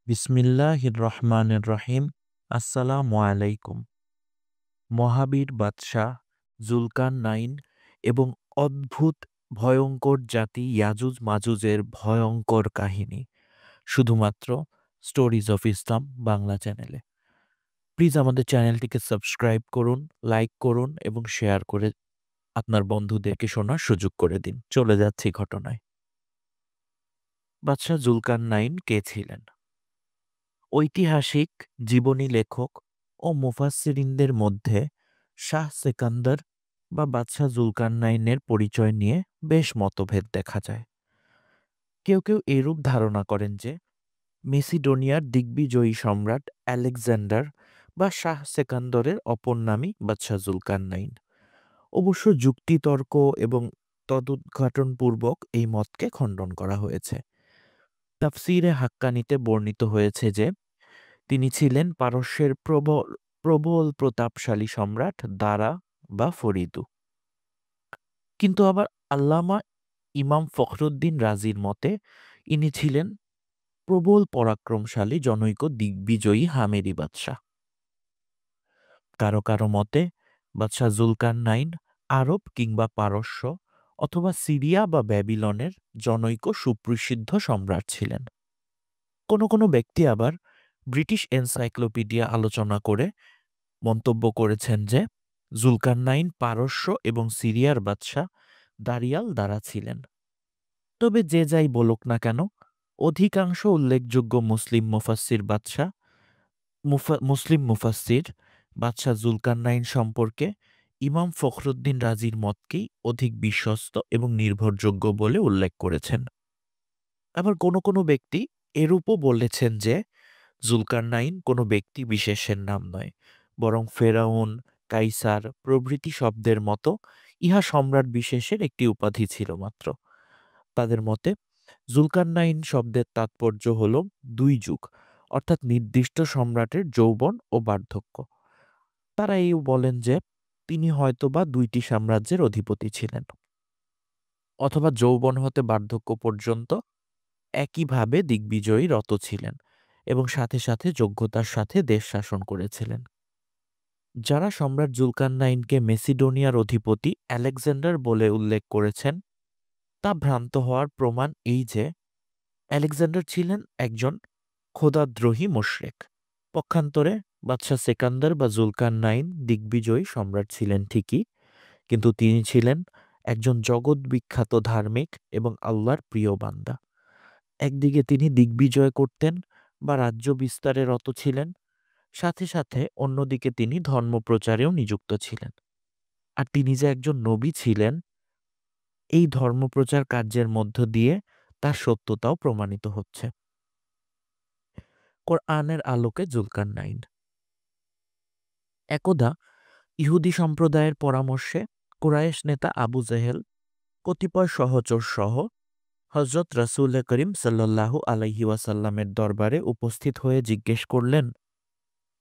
বিসমিল্লাহির রহমানির রহিম। আসসালামু আলাইকুম। মহাবীর বাদশাহ জুলকারনাইন এবং অদ্ভুত ভয়ঙ্কর জাতি ইয়াজুজ মাজুজের ভয়ঙ্কর কাহিনী শুধুমাত্র স্টোরিজ অফ ইসলাম বাংলা চ্যানেলে। প্লিজ আমাদের চ্যানেলটিকে সাবস্ক্রাইব করুন, লাইক করুন এবং শেয়ার করে আপনার বন্ধুদেরকে শোনার সুযোগ করে দিন। চলে যাচ্ছি ঘটনায়। বাদশাহ জুলকারনাইন কে ছিলেন? ঐতিহাসিক জীবনী লেখক ও মুফাসসিরিনদের মধ্যে শাহ সেকান্দার বা বাদশাহ জুলকারনাইনের পরিচয় নিয়ে বেশ মতভেদ দেখা যায়। কেউ কেউ এরূপ ধারণা করেন যে মেসিডোনিয়ার দিগ্বিজয়ী সম্রাট আলেকজান্ডার বা শাহ সেকান্দরের অপর নামই বাদশাহ জুলকারনাইন। অবশ্য যুক্তিতর্ক এবং তদুদ্ঘাটনপূর্বক এই মতকে খণ্ডন করা হয়েছে। তাফসিরে হাক্কানিতে বর্ণিত হয়েছে যে তিনি ছিলেন পারস্যের প্রবল প্রবল প্রতাপশালী সম্রাট দারা বা ফরিদু। কিন্তু আবার আল্লামা ইমাম ফখরুদ্দীন রাজির মতে ইনি ছিলেন প্রবল পরাক্রমশালী জনৈক দিগ্বিজয়ী হামেরি বাদশাহ। কারো কারো মতে বাদশাহ জুলকারনাইন আরব কিংবা পারস্য অথবা সিরিয়া বা ব্যাবিলনের জনৈক সুপ্রসিদ্ধ সম্রাট ছিলেন। কোনো কোনো ব্যক্তি আবার ব্রিটিশ এনসাইক্লোপিডিয়া আলোচনা করে মন্তব্য করেছেন যে জুলকারনাইন পারস্য এবং সিরিয়ার বাদশাহ দারিয়াল দ্বারা ছিলেন। তবে যে যাই বলুক না কেন, অধিকাংশ উল্লেখযোগ্য মুসলিম মুফাসসির বাদশাহ জুলকারনাইন সম্পর্কে ইমাম ফখরুদ্দীন রাজির মতকেই অধিক বিশ্বস্ত এবং নির্ভরযোগ্য বলে উল্লেখ করেছেন। আবার কোনো কোনো ব্যক্তি এরূপও বলেছেন যে জুলকারনাইন কোনো ব্যক্তি বিশেষের নাম নয়, বরং ফেরাউন, কাইসার প্রভৃতি শব্দের মতো ইহা সম্রাট বিশেষের একটি উপাধি ছিল মাত্র। তাদের মতে জুলকারনাইন শব্দের তাৎপর্য হল দুই যুগ, অর্থাৎ নির্দিষ্ট সম্রাটের যৌবন ও বার্ধক্য। তারা এই বলেন যে তিনি হয়তোবা দুইটি সাম্রাজ্যের অধিপতি ছিলেন, অথবা যৌবন হতে বার্ধক্য পর্যন্ত একইভাবে দিগ্বিজয়ী রত ছিলেন এবং সাথে সাথে যোগ্যতার সাথে দেশ শাসন করেছিলেন। যারা সম্রাট জুলকারনাইনকে মেসিডোনিয়ার অধিপতি আলেকজান্ডার বলে উল্লেখ করেছেন তা ভ্রান্ত হওয়ার প্রমাণ এই যে আলেকজান্ডার ছিলেন একজন খোদাদ্রোহী মুশরিক। পক্ষান্তরে বাদশাহ সেকান্দার বা জুলকারনাইন দিগ্বিজয়ী সম্রাট ছিলেন ঠিকই, কিন্তু তিনি ছিলেন একজন জগৎ বিখ্যাত ধার্মিক এবং আল্লাহর প্রিয় বান্দা। একদিকে তিনি দিগ্বিজয় করতেন বা রাজ্য বিস্তারে রত ছিলেন, সাথে সাথে অন্যদিকে তিনি ধর্মপ্রচারেও নিযুক্ত ছিলেন। আর তিনি যে একজন নবী ছিলেন, এই ধর্মপ্রচার কার্যের মধ্য দিয়ে তার সত্যতাও প্রমাণিত হচ্ছে। কোরআনের আলোকে জুলকারনাইন। একদা ইহুদি সম্প্রদায়ের পরামর্শে কুরাইশ নেতা আবু জেহেল কতিপয় সহচর সহ হযরত রাসূল করিম সাল্লাল্লাহু আলাইহি ওয়াসাল্লামের দরবারে উপস্থিত হয়ে জিজ্ঞেস করলেন,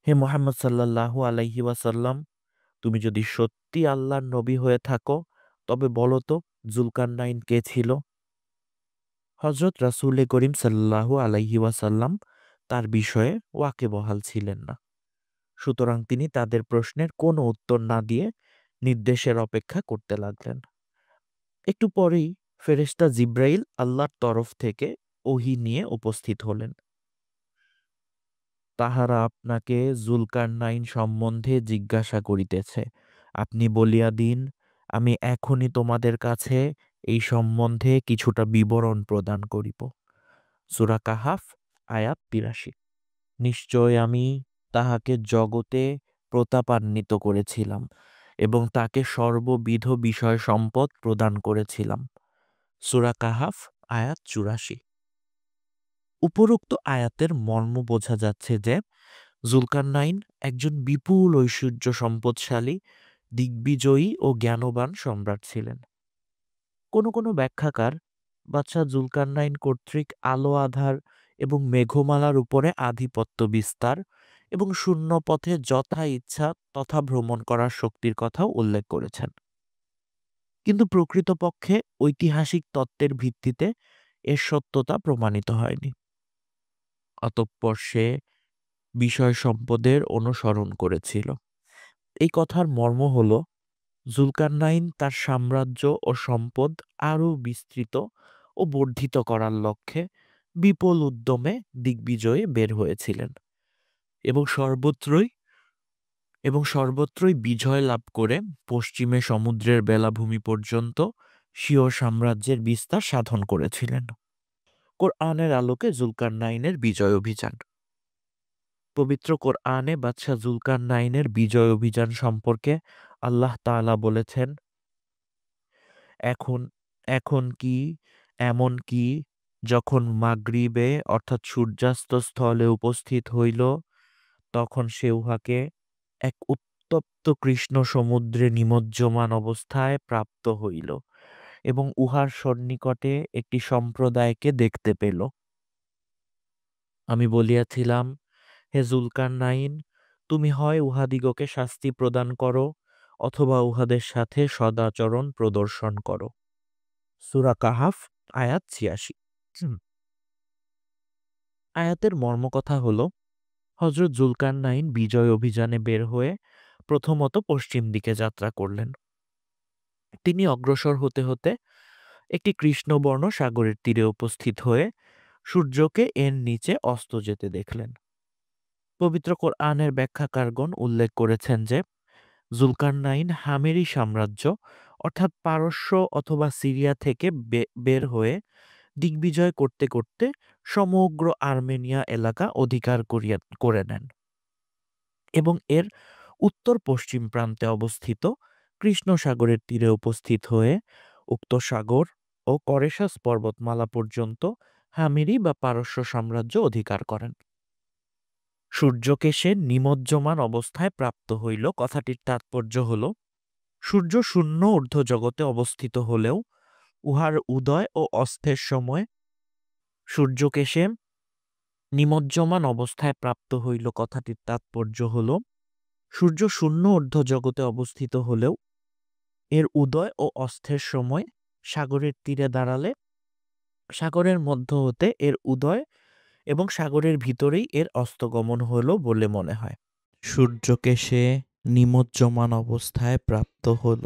হে মুহাম্মদ সাল্লাল্লাহু আলাইহি ওয়াসাল্লাম, তুমি যদি সত্যি আল্লাহর নবী হয়ে থাকো তবে বলো তো জুলকারনাইন কে ছিল? হযরত রাসূল করিম সাল্লাল্লাহু আলাইহি ওয়াসাল্লাম তার বিষয়ে ওয়াকিবহাল ছিলেন না। সুতরাং তিনি তাদের প্রশ্নের কোনো উত্তর না দিয়ে নির্দেশের অপেক্ষা করতে লাগলেন। একটু পরেই ফেরেশতা জিব্রাইল আল্লাহর তরফ থেকে ওহী নিয়ে উপস্থিত হলেন। তাহারা আপনাকে জুলকারনাইন সম্বন্ধে জিজ্ঞাসা করিতেছে, আপনি বলিয়া দিন, আমি এখনই তোমাদের কাছে এই সম্বন্ধে কিছুটা বিবরণ প্রদান করিব। সূরা কাহাফ আয়াত ৮৩। নিশ্চয় আমি তাহাকে জগতে প্রতাপান্বিত করেছিলাম এবং তাকে সর্ববিধ বিষয় সম্পদ প্রদান করেছিলাম। সূরা কাহাফ আয়াত ৮৪। উপরোক্ত আয়াতের মর্ম বোঝা যাচ্ছে যে জুলকারনাইন একজন বিপুল ঐশ্বর্য সম্পদশালী, দিগ্বিজয়ী ও জ্ঞানবান সম্রাট ছিলেন। কোনো কোনো ব্যাখ্যাকার বাদশাহ জুলকারনাইন কর্তৃক আলো আঁধার এবং মেঘমালার উপরে আধিপত্য বিস্তার এবং শূন্য পথে যথা ইচ্ছা তথা ভ্রমণ করার শক্তির কথাও উল্লেখ করেছেন। কিন্তু প্রকৃতপক্ষে ঐতিহাসিক তত্ত্বের ভিত্তিতে এর সত্যতা প্রমাণিত হয়নি। অতঃপর সে বিষয় সম্পদের অনুসরণ করেছিল। এই কথার মর্ম হল, জুলকারনাইন তার সাম্রাজ্য ও সম্পদ আরও বিস্তৃত ও বর্ধিত করার লক্ষ্যে বিপুল উদ্যমে দিগ্বিজয়ে বের হয়েছিলেন এবং সর্বত্রই বিজয় লাভ করে পশ্চিমে সমুদ্রের বেলাভূমি পর্যন্ত স্বীয় সাম্রাজ্যের বিস্তার সাধন করেছিলেন। কোরআনের আলোকে জুলকারনাইনের বিজয় অভিযান। পবিত্র কোরআনে বাদশাহ জুলকারনাইনের বিজয় অভিযান সম্পর্কে আল্লাহ তাআলা বলেছেন, এখন এখন কি এমন কি যখন মাগরিবে অর্থাৎ সূর্যাস্ত স্থলে উপস্থিত হইল, তখন সে উহাকে এক উত্তপ্ত কৃষ্ণ সমুদ্রে নিমজ্জমান অবস্থায় প্রাপ্ত হইল এবং উহার সন্নিকটে একটি সম্প্রদায়কে দেখতে পেল। আমি বলিয়াছিলাম, হে জুলকারনাইন, তুমি হয় উহাদিগকে শাস্তি প্রদান করো অথবা উহাদের সাথে সদাচরণ প্রদর্শন করো। সূরা কাহাফ আয়াত ৮৬। আয়াতের মর্মকথা হল, হযরত জুলকারনাইন বিজয় অভিযানে বের হয়ে প্রথমত পশ্চিম দিকে যাত্রা করলেন। তিনি অগ্রসর হতে হতে একটি কৃষ্ণবর্ণ সাগরের তীরে উপস্থিত হয়ে সূর্যকে এর নিচে অস্ত যেতে দেখলেন। পবিত্র কোরআনের ব্যাখ্যাকারগণ উল্লেখ করেছেন যে জুলকারনাইন হামেরি সাম্রাজ্য অর্থাৎ পারস্য অথবা সিরিয়া থেকে বের হয়ে দিগ্বিজয় করতে করতে সমগ্র আর্মেনিয়া এলাকা অধিকার করে নেন এবং এর উত্তর পশ্চিম প্রান্তে অবস্থিত কৃষ্ণ সাগরের তীরে উপস্থিত হয়ে উক্ত সাগর ও করেশাস পর্বতমালা পর্যন্ত হামেরি বা পারস্য সাম্রাজ্য অধিকার করেন। সূর্যকে সে নিমজ্জমান অবস্থায় প্রাপ্ত হইল কথাটির তাৎপর্য হল, সূর্য শূন্য ঊর্ধ্ব জগতে অবস্থিত হলেও উহার উদয় ও অস্তের সময় সূর্যকে সে নিমজ্জমান অবস্থায় প্রাপ্ত হইল কথাটির তাৎপর্য হল, সূর্য শূন্য ঊর্ধ্ব জগতে অবস্থিত হলেও এর উদয় ও অস্তের সময় সাগরের তীরে দাঁড়ালে সাগরের মধ্য হতে এর উদয় এবং সাগরের ভিতরেই এর অস্তগমন হল বলে মনে হয়। সূর্যকে সে নিমজ্জমান অবস্থায় প্রাপ্ত হল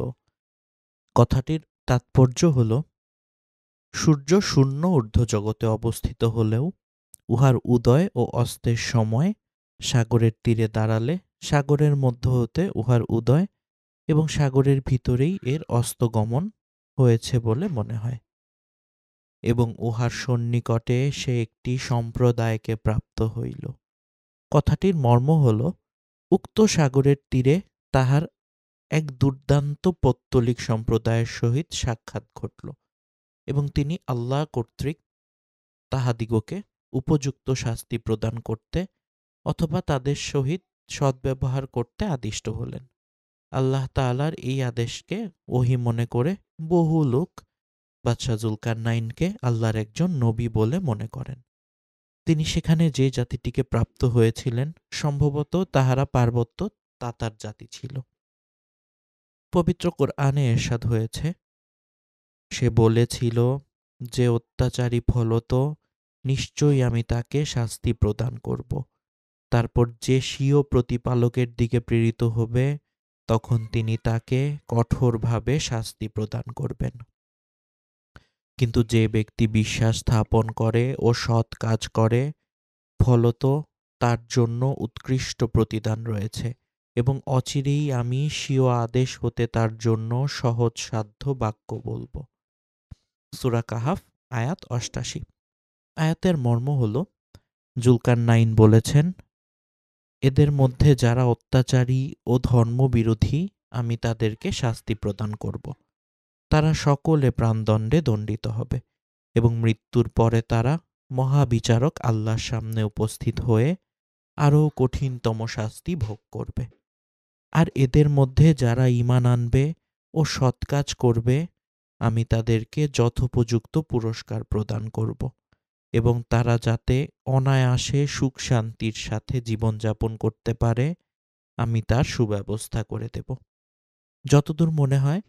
কথাটির তাৎপর্য হল, সূর্য শূন্য ঊর্ধ্ব জগতে অবস্থিত হলেও উহার উদয় ও অস্তের সময় সাগরের তীরে দাঁড়ালে সাগরের মধ্য হতে উহার উদয় এবং সাগরের ভিতরেই এর অস্তগমন হয়েছে বলে মনে হয় এবং উহার সন্নিকটে সে একটি সম্প্রদায়কে প্রাপ্ত হইল। কথাটির মর্ম হল, উক্ত সাগরের তীরে তাহার এক দুর্দান্ত পৌত্তলিক সম্প্রদায়ের সহিত সাক্ষাৎ ঘটল এবং তিনি আল্লাহ কর্তৃক তাহাদিগকে উপযুক্ত শাস্তি প্রদান করতে অথবা তাদের সহিত সদ্ব্যবহার করতে আদিষ্ট হলেন। আল্লাহ তাআলার এই আদেশকে ওহী মনে করে বহু লোক বাদশাহ জুলকারনাইনকে আল্লাহর একজন নবী বলে মনে করেন। তিনি সেখানে যে জাতিটিকে প্রাপ্ত হয়েছিলেন সম্ভবত তাহারা পার্বত্য তাতার জাতি ছিল। পবিত্র কোরআনে ইরশাদ হয়েছে, সে বলেছিল যে অত্যাচারী ফলত নিশ্চয়ই আমি তাকে শাস্তি প্রদান করব। তারপর যে স্বীয় প্রতিপালকের দিকে প্রেরিত হবে তখন তিনি তাকে কঠোরভাবে শাস্তি প্রদান করবেন। কিন্তু যে ব্যক্তি বিশ্বাস স্থাপন করে ও সৎ কাজ করে ফলত তার জন্য উৎকৃষ্ট প্রতিদান রয়েছে এবং অচিরেই আমি স্বীয় আদেশ হতে তার জন্য সহজসাধ্য বাক্য বলবো। সূরা কাহাফ আয়াত ৮৮। আয়াতের মর্ম হল, জুলকারনাইন বলেছেন, এদের মধ্যে যারা অত্যাচারী ও ধর্মবিরোধী আমি তাদেরকে শাস্তি প্রদান করব। তারা সকলে প্রাণদণ্ডে দণ্ডিত হবে এবং মৃত্যুর পরে তারা মহাবিচারক আল্লাহর সামনে উপস্থিত হয়ে আরও কঠিনতম শাস্তি ভোগ করবে। আর এদের মধ্যে যারা ঈমান আনবে ও সৎ কাজ করবে আমি তাদেরকে যথোপযুক্ত পুরস্কার প্রদান করব এবং তারা যাতে অনায়াসে সুখ শান্তির সাথে জীবনযাপন করতে পারে আমি তার সুব্যবস্থা করে দেব। যতদূর মনে হয়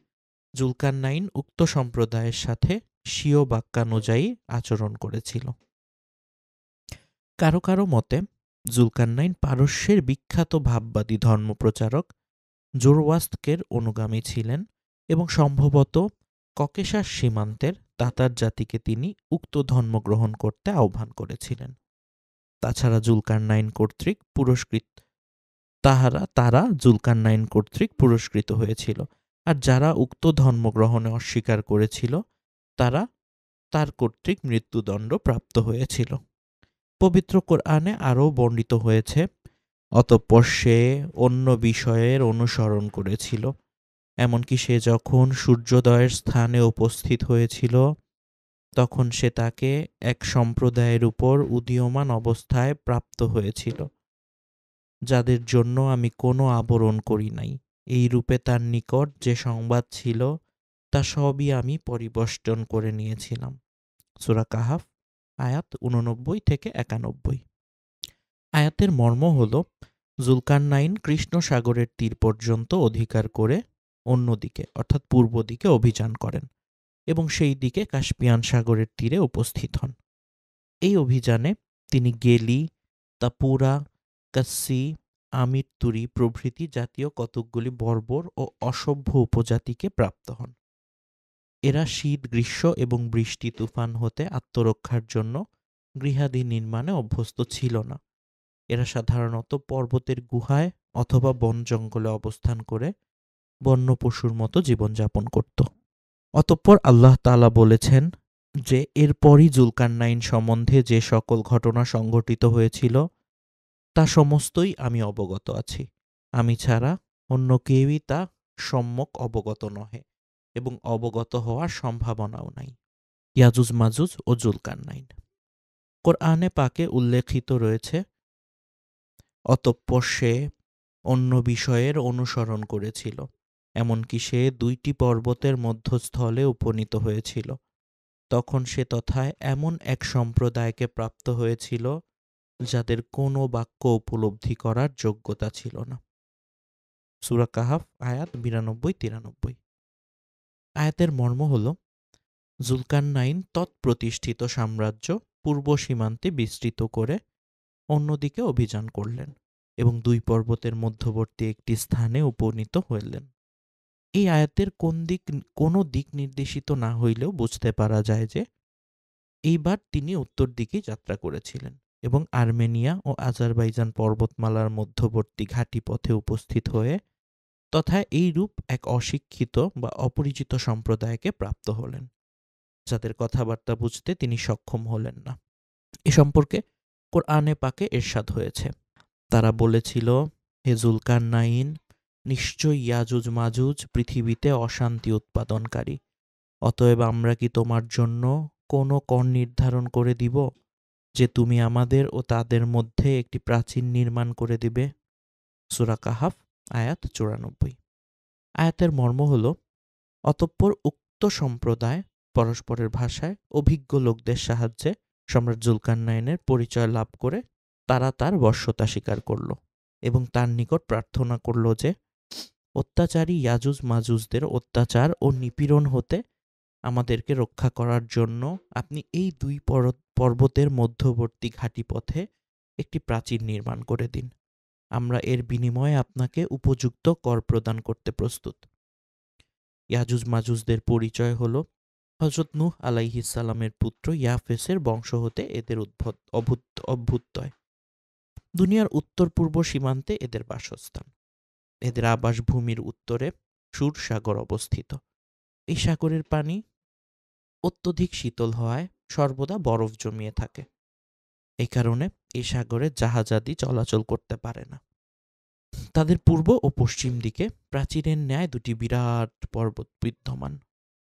জুলকারনাইন উক্ত সম্প্রদায়ের সাথে স্বীয় বাক্যানুযায়ী আচরণ করেছিল। কারো কারো মতে জুলকারনাইন পারস্যের বিখ্যাত ভাববাদী ধর্মপ্রচারক জোরওয়াস্ত্রের অনুগামী ছিলেন এবং সম্ভবত ককেশাস সীমান্তের তাতার জাতিকে তিনি উক্ত ধর্ম গ্রহণ করতে আহ্বান করেছিলেন। তাছাড়া জুলকারনাইন কর্তৃক তারা জুলকারনাইন কর্তৃক পুরস্কৃত হয়েছিল, আর যারা উক্ত ধর্ম গ্রহণে অস্বীকার করেছিল তারা তার কর্তৃক মৃত্যুদণ্ড প্রাপ্ত হয়েছিল। পবিত্র কোরআনে আরও বর্ণিত হয়েছে, অতঃপর সে অন্য বিষয়ের অনুসরণ করেছিল, এমনকি সে যখন সূর্যোদয়ের স্থানে উপস্থিত হয়েছিল তখন সে তাকে এক সম্প্রদায়ের উপর উদীয়মান অবস্থায় প্রাপ্ত হয়েছিল, যাদের জন্য আমি কোনো আবরণ করি নাই। এই রূপে তার নিকট যে সংবাদ ছিল তা সবই আমি পরিবেষ্টন করে নিয়েছিলাম। সূরা কাহাফ আয়াত 89-91। আয়াতের মর্ম হল, জুলকারনাইন কৃষ্ণ সাগরের তীর পর্যন্ত অধিকার করে অন্যদিকে অর্থাৎ পূর্ব দিকে অভিযান করেন এবং সেই দিকে কাস্পিয়ান সাগরের তীরে উপস্থিত হন। এই অভিযানে তিনি গেলি, তাপুরা, কাস্সি, আমিরতুরি প্রভৃতি জাতীয় কতকগুলি বর্বর ও অসভ্য উপজাতিকে প্রাপ্ত হন। এরা শীত, গ্রীষ্ম এবং বৃষ্টি তুফান হতে আত্মরক্ষার জন্য গৃহাদি নির্মাণে অভ্যস্ত ছিল না। এরা সাধারণত পর্বতের গুহায় অথবা বন জঙ্গলে অবস্থান করে বন্য পশুর মতো জীবনযাপন করত। অতঃপর আল্লাহ তাআলা বলেছেন যে এরপরই জুলকারনাইন সম্বন্ধে যে সকল ঘটনা সংঘটিত হয়েছিল তা সমস্তই আমি অবগত আছি, আমি ছাড়া অন্য কেউই তা সম্যক অবগত নহে এবং অবগত হওয়ার সম্ভাবনাও নাই। ইয়াজুজ মাজুজ ও জুলকারনাইন। কোরআনে পাকে উল্লেখিত রয়েছে, অতঃপর সে অন্য বিষয়ের অনুসরণ করেছিল, এমনকি সে 2টি পর্বতের মধ্যস্থলে উপনীত হয়েছিল। তখন সে তথায় এমন এক সম্প্রদায়কে প্রাপ্ত হয়েছিল যাদের কোনো বাক্য উপলব্ধি করার যোগ্যতা ছিল না। সূরা কাহাফ আয়াত 92-93। আয়াতের মর্ম হল, জুলকারনাইন তৎপ্রতিষ্ঠিত সাম্রাজ্য পূর্ব সীমান্তে বিস্তৃত করে অন্যদিকে অভিযান করলেন এবং 2 পর্বতের মধ্যবর্তী একটি স্থানে উপনীত হইলেন। এই আয়াতের কোনো দিক নির্দেশিত না হইলেও বুঝতে পারা যায় যে এইবার তিনি উত্তর দিকে যাত্রা করেছিলেন এবং আর্মেনিয়া ও আজারবাইজান পর্বতমালার মধ্যবর্তী ঘাটি পথে উপস্থিত হয়ে তথা এইরূপ এক অশিক্ষিত বা অপরিচিত সম্প্রদায়কে প্রাপ্ত হলেন, যাদের কথাবার্তা বুঝতে তিনি সক্ষম হলেন না। এ সম্পর্কে কোরআনে পাকে ইরশাদ হয়েছে, তারা বলেছিল, হে জুলকারনাইন, নিশ্চয় ইয়াজুজ মাজুজ পৃথিবীতে অশান্তি উৎপাদনকারী, অতএব আমরা কি তোমার জন্য কোনো কর নির্ধারণ করে দিব যে তুমি আমাদের ও তাদের মধ্যে একটি প্রাচীর নির্মাণ করে দিবে? সূরা কাহাফ আয়াত 94। আয়াতের মর্ম হল, অতঃপর উক্ত সম্প্রদায় পরস্পরের ভাষায় অভিজ্ঞ লোকদের সাহায্যে সম্রাট জুলকারনাইনের পরিচয় লাভ করে তারা তার বশ্যতা স্বীকার করল এবং তার নিকট প্রার্থনা করল যে অত্যাচারী ইয়াজুজ মাজুজদের অত্যাচার ও নিপীড়ন হতে আমাদেরকে রক্ষা করার জন্য আপনি এই 2 পর্বতের মধ্যবর্তী ঘাটি পথে একটি প্রাচীর নির্মাণ করে দিন, আমরা এর বিনিময়ে আপনাকে উপযুক্ত কর প্রদান করতে প্রস্তুত। ইয়াজুজ মাজুজদের পরিচয় হল হযরত নূহ আলাইহিস সালামের পুত্র ইয়াফেসের বংশ হতে এদের অভ্যুদয়। দুনিয়ার উত্তর পূর্ব সীমান্তে এদের বাসস্থান। এদের আবাসভূমির উত্তরে সুর সাগর অবস্থিত। এই সাগরের পানি অত্যধিক শীতল হওয়ায় সর্বদা বরফ জমিয়ে থাকে। এই কারণে এই সাগরে জাহাজাদি চলাচল করতে পারে না। তাদের পূর্ব ও পশ্চিম দিকে প্রাচীরের ন্যায় 2টি বিরাট পর্বত বিদ্যমান,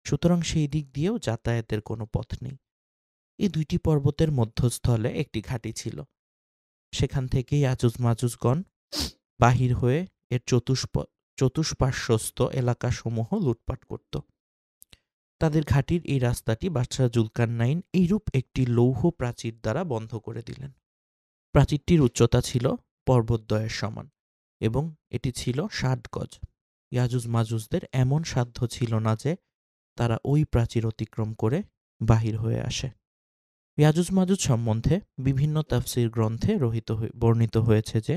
সুতরাং সেই দিক দিয়েও যাতায়াতের কোনো পথ নেই। এই 2টি পর্বতের মধ্যস্থলে একটি ঘাঁটি ছিল, সেখান থেকেই ইয়াজুজ মাজুজগণ বাহির হয়ে এর চতুষ্পার্শ্বস্থ এলাকাসমূহ লুটপাট করত। তাদের ঘাঁটির এই রাস্তাটি বাদশাহ জুলকারনাইন এইরূপ একটি লৌহ প্রাচীর দ্বারা বন্ধ করে দিলেন। প্রাচীরটির উচ্চতা ছিল পর্বতদ্বয়ের সমান এবং এটি ছিল 60 গজ। ইয়াজুজ মাজুজদের এমন সাধ্য ছিল না যে তারা ওই প্রাচীর অতিক্রম করে বাহির হয়ে আসে। ইয়াজুজ মাজুজ সম্বন্ধে বিভিন্ন তাফসীর গ্রন্থে বর্ণিত হয়েছে যে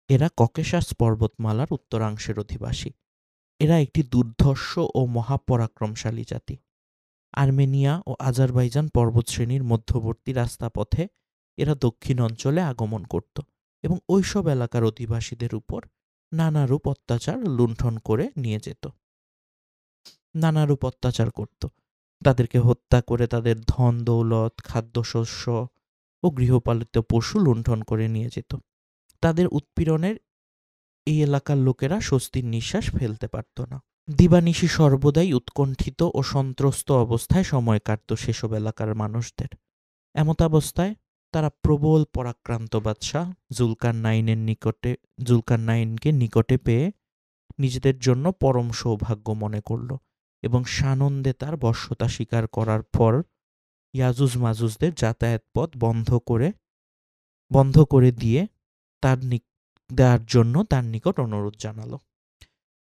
এরা ককেশাস পর্বতমালার উত্তরাংশের অধিবাসী। এরা একটি দুর্ধর্ষ ও মহাপরাক্রমশালী জাতি। আর্মেনিয়া ও আজারবাইজান পর্বতশ্রেণীর মধ্যবর্তী রাস্তাপথে এরা দক্ষিণ অঞ্চলে আগমন করত এবং ওইসব এলাকার অধিবাসীদের উপর নানারূপ অত্যাচার লুণ্ঠন করে নিয়ে যেত, নানারূপ অত্যাচার করত। তাদেরকে হত্যা করে তাদের ধন দৌলত, খাদ্যশস্য ও গৃহপালিত পশু লুণ্ঠন করে নিয়ে যেত। তাদের উৎপীড়নের এই এলাকার লোকেরা স্বস্তির নিঃশ্বাস ফেলতে পারত না। দিবানিশি সর্বদাই উৎকণ্ঠিত ও সন্ত্রস্ত অবস্থায় সময় কাটত সেসব এলাকার মানুষদের। এমতাবস্থায় তারা প্রবল পরাক্রান্ত বাদশাহ জুলকারনাইনকে নিকটে পেয়ে নিজেদের জন্য পরম সৌভাগ্য মনে করল এবং সানন্দে তার বশ্যতা স্বীকার করার পর ইয়াজুজ মাজুজদের যাতায়াত পথ বন্ধ করে দিয়ে দেওয়ার জন্য তার নিকট অনুরোধ জানালো।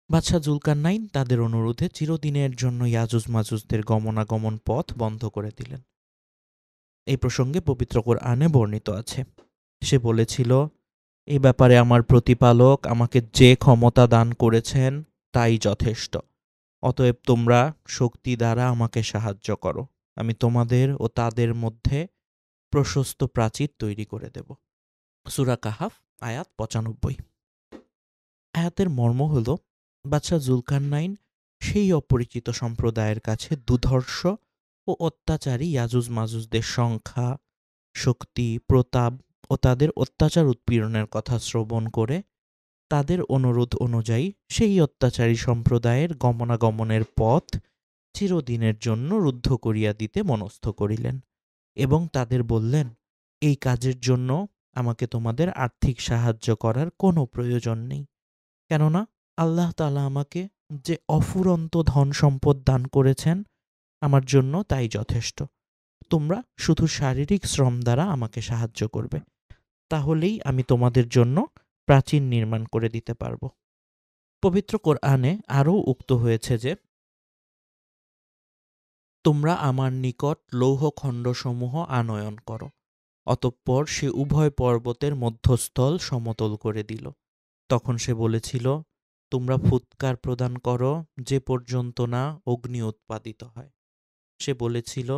বাদশাহ জুলকারনাইন তাদের অনুরোধে চিরদিনের জন্য ইয়াজুজ মাজুজদের গমনাগমন পথ বন্ধ করে দিলেন। এই প্রসঙ্গে পবিত্র কোরআনে বর্ণিত আছে, সে বলেছিল, এই ব্যাপারে আমার প্রতিপালক আমাকে যে ক্ষমতা দান করেছেন তাই যথেষ্ট। অতএব তোমরা শক্তি দ্বারা আমাকে সাহায্য করো, আমি তোমাদের ও তাদের মধ্যে প্রশস্ত প্রাচীর তৈরি করে দেব। সূরা কাহাফ আয়াত 95। আয়াতের মর্ম হল, বাদশাহ জুলকারনাইন সেই অপরিচিত সম্প্রদায়ের কাছে দুধর্ষ ও অত্যাচারী ইয়াজুজ মাজুজদের সংখ্যা, শক্তি, প্রতাপ ও তাদের অত্যাচার উৎপীড়নের কথা শ্রবণ করে তাদের অনুরোধ অনুযায়ী সেই অত্যাচারী সম্প্রদায়ের গমনাগমনের পথ চিরদিনের জন্য রুদ্ধ করিয়া দিতে মনস্থ করিলেন এবং তাদের বললেন, এই কাজের জন্য আমাকে তোমাদের আর্থিক সাহায্য করার কোনো প্রয়োজন নেই, কেননা আল্লাহ তাআলা আমাকে যে অফুরন্ত ধন সম্পদ দান করেছেন আমার জন্য তাই যথেষ্ট। তোমরা শুধু শারীরিক শ্রম দ্বারা আমাকে সাহায্য করবে, তাহলেই আমি তোমাদের জন্য প্রাচীর নির্মাণ করে দিতে পারব। পবিত্র কোরআনে আরও উক্ত হয়েছে যে, তোমরা আমার নিকট লৌহখণ্ডসমূহ আনয়ন করো। অতঃপর সে উভয় পর্বতের মধ্যস্থল সমতল করে দিল। তখন সে বলেছিল, তোমরা ফুৎকার প্রদান করো যে পর্যন্ত না অগ্নি উৎপাদিত হয়। সে বলেছিল,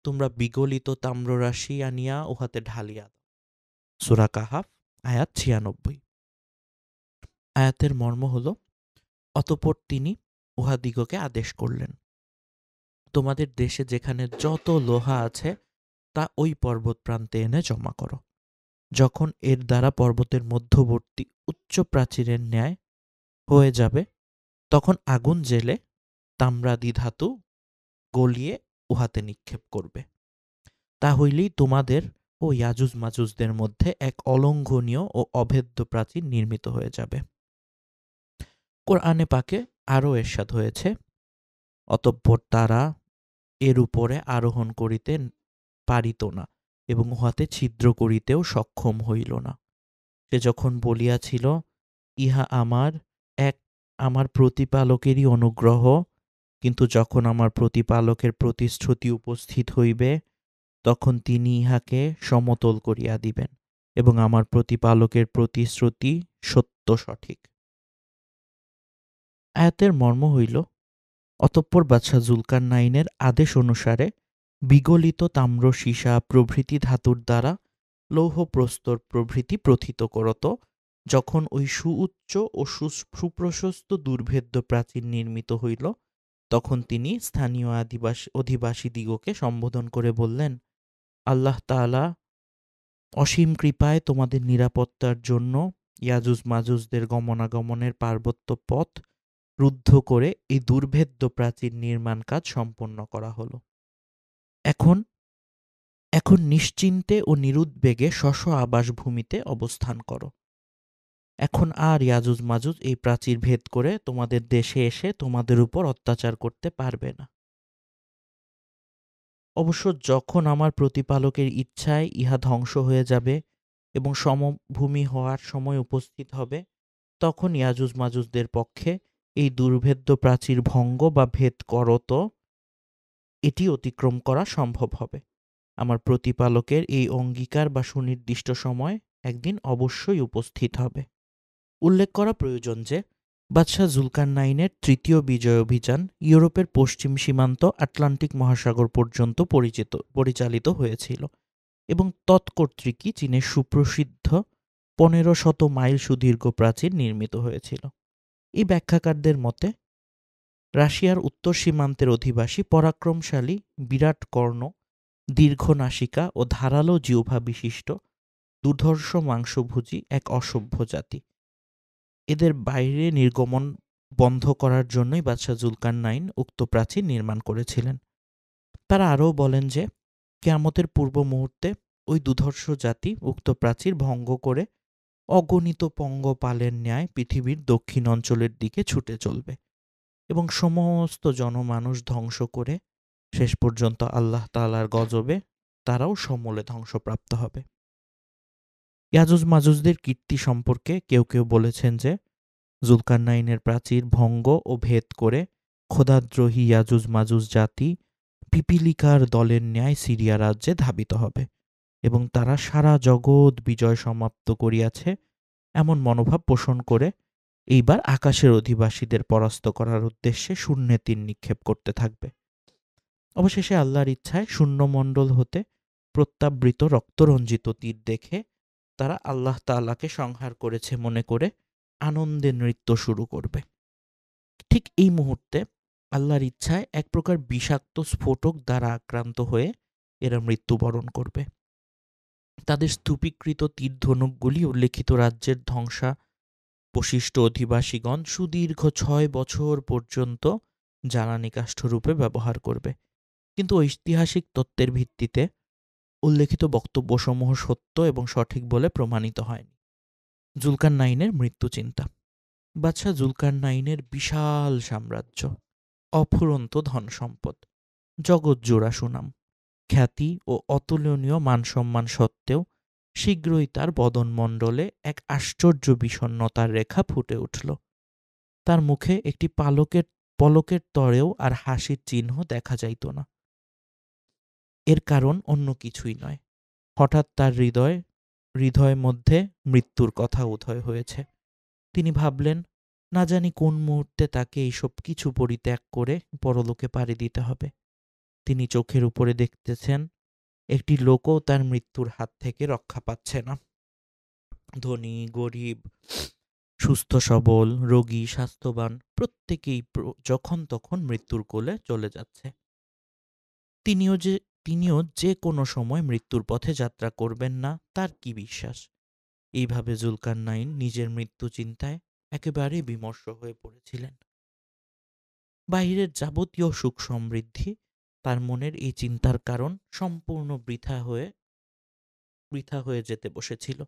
তোমরা বিগলিত তাম্ররাশি আনিয়া উহাতে ঢালিয়া দাও। সূরা কাহাফ আয়াত 96। আয়াতের মর্ম হল, অতঃপর তিনি উহাদিগকে আদেশ করলেন, তোমাদের দেশে যেখানে যত লোহা আছে তা ওই পর্বত প্রান্তে এনে জমা করো। যখন এর দ্বারা পর্বতের মধ্যবর্তী উচ্চ প্রাচীরের ন্যায় হয়ে যাবে, তখন আগুন জেলে তাম্রাদি ধাতু গলিয়ে উহাতে নিক্ষেপ করবে। তা হইলেই তোমাদের ও ইয়াজুজ মাজুজদের মধ্যে এক অলঙ্ঘনীয় ও অভেদ্য প্রাচীর নির্মিত হয়ে যাবে। কোরআনে পাকে আরও এরশাদ হয়েছে, অতঃপর তারা এর উপরে আরোহণ করিতে পারিত না এবং উহাতে ছিদ্র করিতেও সক্ষম হইল না। সে যখন বলিয়াছিল, ইহা আমার প্রতিপালকেরই অনুগ্রহ, কিন্তু যখন আমার প্রতিপালকের প্রতিশ্রুতি উপস্থিত হইবে তখন তিনি ইহাকে সমতল করিয়া দিবেন এবং আমার প্রতিপালকের প্রতিশ্রুতি সত্য সঠিক। আয়াতের মর্ম হইল, অতঃপর বাদশাহ জুলকারনাইনের আদেশ অনুসারে বিগলিত তাম্র, সীসা প্রভৃতি ধাতুর দ্বারা লৌহ প্রস্তর প্রভৃতি প্রথিত করত। যখন ওই সুউচ্চ ও সুপ্রশস্ত দুর্ভেদ্য প্রাচীর নির্মিত হইল, তখন তিনি স্থানীয় অধিবাসীদিগকে সম্বোধন করে বললেন, আল্লাহ তাআলা অসীম কৃপায় তোমাদের নিরাপত্তার জন্য ইয়াজুজ মাজুজদের গমনাগমনের পার্বত্য পথ রুদ্ধ করে এই দুর্ভেদ্য প্রাচীর নির্মাণ কাজ সম্পন্ন করা হলো। এখন নিশ্চিন্তে ও নিরুদ্বেগে স্ব আবাসভূমিতে অবস্থান করো। এখন আর ইয়াজুজ মাজুজ এই প্রাচীর ভেদ করে তোমাদের দেশে এসে তোমাদের উপর অত্যাচার করতে পারবে না। অবশ্য যখন আমার প্রতিপালকের ইচ্ছায় ইহা ধ্বংস হয়ে যাবে এবং সমভূমি হওয়ার সময় উপস্থিত হবে, তখন ইয়াজুজ মাজুজদের পক্ষে এই দুর্ভেদ্য প্রাচীর ভঙ্গ বা ভেদ করত এটি অতিক্রম করা সম্ভব হবে। আমার প্রতিপালকের এই অঙ্গীকার বা সুনির্দিষ্ট সময় একদিন অবশ্যই উপস্থিত হবে। উল্লেখ করা প্রয়োজন যে বাদশাহ জুলকারনাইনের তৃতীয় বিজয় অভিযান ইউরোপের পশ্চিম সীমান্ত আটলান্টিক মহাসাগর পর্যন্ত পরিচালিত হয়েছিল এবং তৎকর্তৃকই চীনের সুপ্রসিদ্ধ ১৫০০ মাইল সুদীর্ঘ প্রাচীর নির্মিত হয়েছিল। এই ব্যাখ্যাকারদের মতে রাশিয়ার উত্তর সীমান্তের অধিবাসী পরাক্রমশালী বিরাট কর্ণ, দীর্ঘ নাসিকা ও ধারালো জিহ্বা বিশিষ্ট দুর্ধর্ষ মাংসভোজী এক অসভ্য জাতি। এদের বাইরে নির্গমন বন্ধ করার জন্যই বাদশাহ জুলকারনাইন উক্ত প্রাচীর নির্মাণ করেছিলেন। তারা আরও বলেন যে কিয়ামতের পূর্ব মুহূর্তে ওই দুর্ধর্ষ জাতি উক্ত প্রাচীর ভঙ্গ করে অগণিত পঙ্গপালের ন্যায় পৃথিবীর দক্ষিণ অঞ্চলের দিকে ছুটে চলবে এবং সমস্ত জনমানুষ ধ্বংস করে শেষ পর্যন্ত আল্লাহ তাআলার গজবে তারাও সমূলে ধ্বংসপ্রাপ্ত হবে। ইয়াজুজ মাজুজদের কীর্তি সম্পর্কে কেউ কেউ বলেছেন যে জুলকারনাইনের প্রাচীর ভঙ্গ ও ভেদ করে খোদাদ্রোহী ইয়াজুজ মাজুজ জাতি পিপীলিকার দলের ন্যায় সিরিয়া রাজ্যে ধাবিত হবে এবং তারা সারা জগৎ বিজয় সমাপ্ত করিয়াছে এমন মনোভাব পোষণ করে এইবার আকাশের অধিবাসীদের পরাস্ত করার উদ্দেশ্যে শূন্যে তীর নিক্ষেপ করতে থাকবে। অবশেষে আল্লাহর ইচ্ছায় শূন্যমণ্ডল হতে প্রত্যাবৃত রক্তরঞ্জিত তীর দেখে তারা আল্লাহ তাআলাকে সংহার করেছে মনে করে আনন্দে নৃত্য শুরু করবে। ঠিক এই মুহূর্তে আল্লাহর ইচ্ছায় এক প্রকার বিষাক্ত স্ফোটক দ্বারা আক্রান্ত হয়ে এরা মৃত্যুবরণ করবে। তাদের স্তূপীকৃত তীরধনুকগুলি উল্লেখিত রাজ্যের ধ্বংসাবশিষ্ট অধিবাসীগণ সুদীর্ঘ ৬ বছর পর্যন্ত জ্বালানি কাষ্ঠরূপে ব্যবহার করবে। কিন্তু ঐতিহাসিক তত্ত্বের ভিত্তিতে উল্লেখিত বক্তব্যসমূহ সত্য এবং সঠিক বলে প্রমাণিত হয়নি। জুলকারনাইনের মৃত্যু চিন্তা। বাদশাহ জুলকারনাইনের বিশাল সাম্রাজ্য, অফুরন্ত ধনসম্পদ, জগৎজোড়া সুনাম, খ্যাতি ও অতুলনীয় মানসম্মান সত্ত্বেও শীঘ্রই তার বদনমণ্ডলে এক আশ্চর্য বিষণ্ণতার রেখা ফুটে উঠল। তার মুখে একটি পলকের তরেও আর হাসির চিহ্ন দেখা যাইত না। এর কারণ অন্য কিছুই নয়, হঠাৎ তার হৃদয় মধ্যে মৃত্যুর কথা উদয় হয়েছে। তিনি ভাবলেন, না জানি কোন মুহূর্তে তাকে এইসব কিছু পরিত্যাগ করে পরলোকে পাড়ি দিতে হবে। তিনি চোখের উপরে দেখতেছেন একটি লোকও তার মৃত্যুর হাত থেকে রক্ষা পাচ্ছে না। ধনী, গরিব, সুস্থ সবল, রোগী, স্বাস্থ্যবান প্রত্যেকেই যখন তখন মৃত্যুর কোলে চলে যাচ্ছে। তিনিও যে কোনো সময় মৃত্যুর পথে যাত্রা করবেন না, তার কি বিশ্বাস? এইভাবে জুলকারনাইন নিজের মৃত্যু চিন্তায় একেবারে বিমর্ষ হয়ে পড়েছিলেন। বাহিরের যাবতীয় সুখ সমৃদ্ধি তার মনের এই চিন্তার কারণ সম্পূর্ণ বৃথা হয়ে যেতে বসেছিল।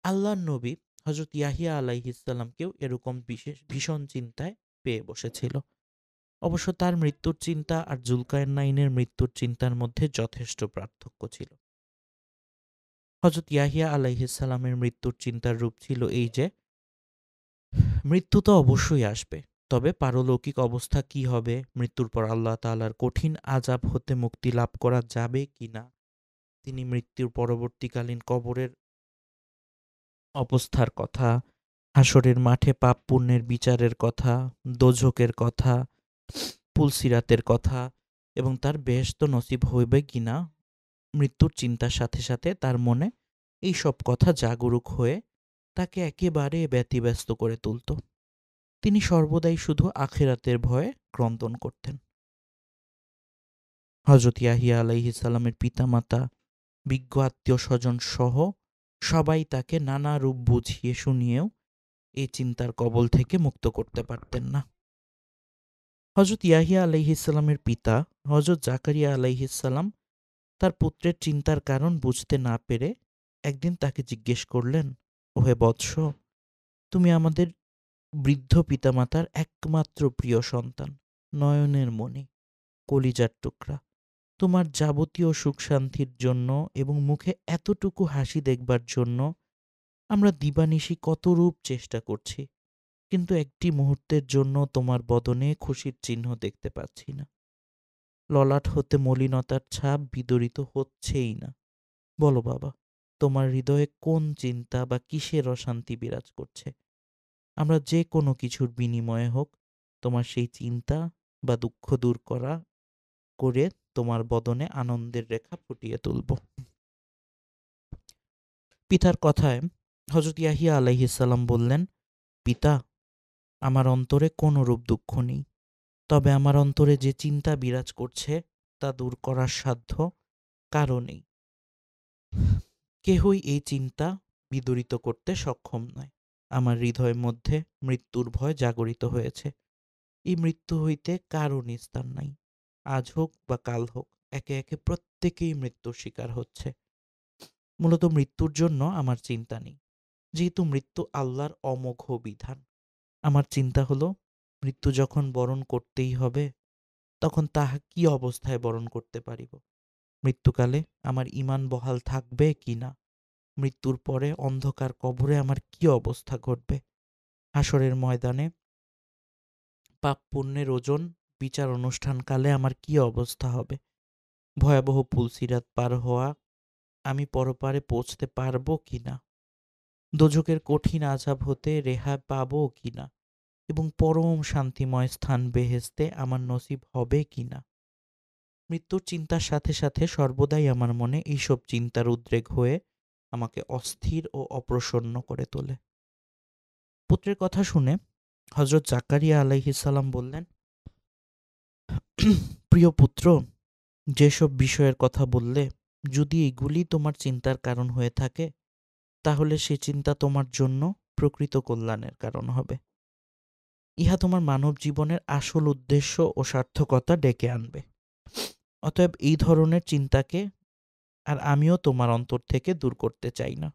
আল্লাহর নবী হযরত ইয়াহিয়া আলাইহিসসালামকেও এরকম ভীষণ চিন্তায় পেয়ে বসেছিল। অবশ্য তার মৃত্যুর চিন্তা আর জুলকারনাইনের মৃত্যুর চিন্তার মধ্যে যথেষ্ট পার্থক্য ছিল। হযরত ইয়াহিয়া আলাইহিসসালামের মৃত্যুর চিন্তার রূপ ছিল এই যে, মৃত্যু তো অবশ্যই আসবে, তবে পারলৌকিক অবস্থা কি হবে, মৃত্যুর পর আল্লাহ তাআলার কঠিন আযাব হতে মুক্তি লাভ করা যাবে কিনা, তিনি মৃত্যুর পরবর্তীকালীন কবরের অবস্থার কথা, হাসরের মাঠে পাপ পুণ্যের বিচারের কথা, দোজখের কথা, পুলসিরাতের কথা এবং তার বেহেশত নসিব হইবে কিনা, মৃত্যুর চিন্তার সাথে সাথে তার মনে এই সব কথা জাগরুক হয়ে তাকে একেবারে ব্যতিব্যস্ত করে তুলত। তিনি সর্বদাই শুধু আখিরাতের ভয়ে ক্রন্দন করতেন। হযরত ইয়াহিয়া আলাইহিস সালামের পিতামাতা, বিজ্ঞ আত্মীয় স্বজন সহ সবাই তাকে নানা রূপ বুঝিয়ে শুনিয়েও এই চিন্তার কবল থেকে মুক্ত করতে পারতেন না। হযরত ইয়াহিয়া আলাইহিস সালামের পিতা হযরত জাকারিয়া আলাইহিস সালাম তার পুত্রের চিন্তার কারণ বুঝতে না পেরে একদিন তাকে জিজ্ঞেস করলেন, ওহে বৎস, তুমি আমাদের বৃদ্ধ পিতামাতার একমাত্র প্রিয় সন্তান, নয়নের মণি, কলিজার টুকরা। তোমার যাবতীয় সুখ শান্তির জন্য এবং মুখে এতটুকু হাসি দেখবার জন্য আমরা দিবানিশি কতরূপ চেষ্টা করছি, কিন্তু একটি মুহূর্তের জন্য তোমার বদনে খুশির চিহ্ন দেখতে পাচ্ছি না। ললাট হতে মলিনতার ছাপ বিদরিত হচ্ছেই না। বলো বাবা, তোমার হৃদয়ে কোন চিন্তা বা কিসের অশান্তি বিরাজ করছে? আমরা যে কোনো কিছুর বিনিময়ে হোক তোমার সেই চিন্তা বা দুঃখ দূর করে তোমার বদনে আনন্দের রেখা ফুটিয়ে তুলব। পিতার কথায় হযরত ইয়াহিয়া আলাইহিসসালাম বললেন, পিতা, আমার অন্তরে কোনো রূপ দুঃখ নেই, তবে আমার অন্তরে যে চিন্তা বিরাজ করছে তা দূর করার সাধ্য কারো নেই। কেহই এই চিন্তা বিদরিত করতে সক্ষম নয়। আমার হৃদয়ের মধ্যে মৃত্যুর ভয় জাগরিত হয়েছে। এই মৃত্যু হইতে কারও নিস্তার নাই। আজ হোক বা কাল হোক, একে একে প্রত্যেকেই মৃত্যুর শিকার হচ্ছে। মূলত মৃত্যুর জন্য আমার চিন্তা নেই, যেহেতু মৃত্যু আল্লাহর অমোঘ বিধান। আমার চিন্তা হলো, মৃত্যু যখন বরণ করতেই হবে, তখন তাহা কি অবস্থায় বরণ করতে পারিব? মৃত্যুকালে আমার ঈমান বহাল থাকবে কি না? মৃত্যুর পরে অন্ধকার কবরে আমার কি অবস্থা ঘটবে? হাসরের ময়দানে পাপ পুণ্যের ওজন বিচার অনুষ্ঠানকালে আমার কি অবস্থা হবে? ভয়াবহ পুলসিরাত পার হওয়া আমি পরপারে পৌঁছতে পারবো কিনা? দোজখের কঠিন আযাব হতে রেহাই পাবো কিনা? এবং পরম শান্তিময় স্থান বেহেশতে আমার নসিব হবে কিনা? মৃত্যুর চিন্তার সাথে সাথে সর্বদাই আমার মনে এইসব চিন্তার উদ্রেক হয়ে আমাকে অস্থির ও অপ্রসন্ন করে তোলে। পুত্রের কথা শুনে হযরত জাকারিয়া আলাইহিসসালাম বললেন, প্রিয় পুত্র, যেসব বিষয়ের কথা বললে, যদি এগুলি তোমার চিন্তার কারণ হয়ে থাকে, তাহলে সে চিন্তা তোমার জন্য প্রকৃত কল্যাণের কারণ হবে। ইহা তোমার মানব জীবনের আসল উদ্দেশ্য ও সার্থকতা ডেকে আনবে। অতএব এই ধরনের চিন্তাকে আর আমিও তোমার অন্তর থেকে দূর করতে চাই না।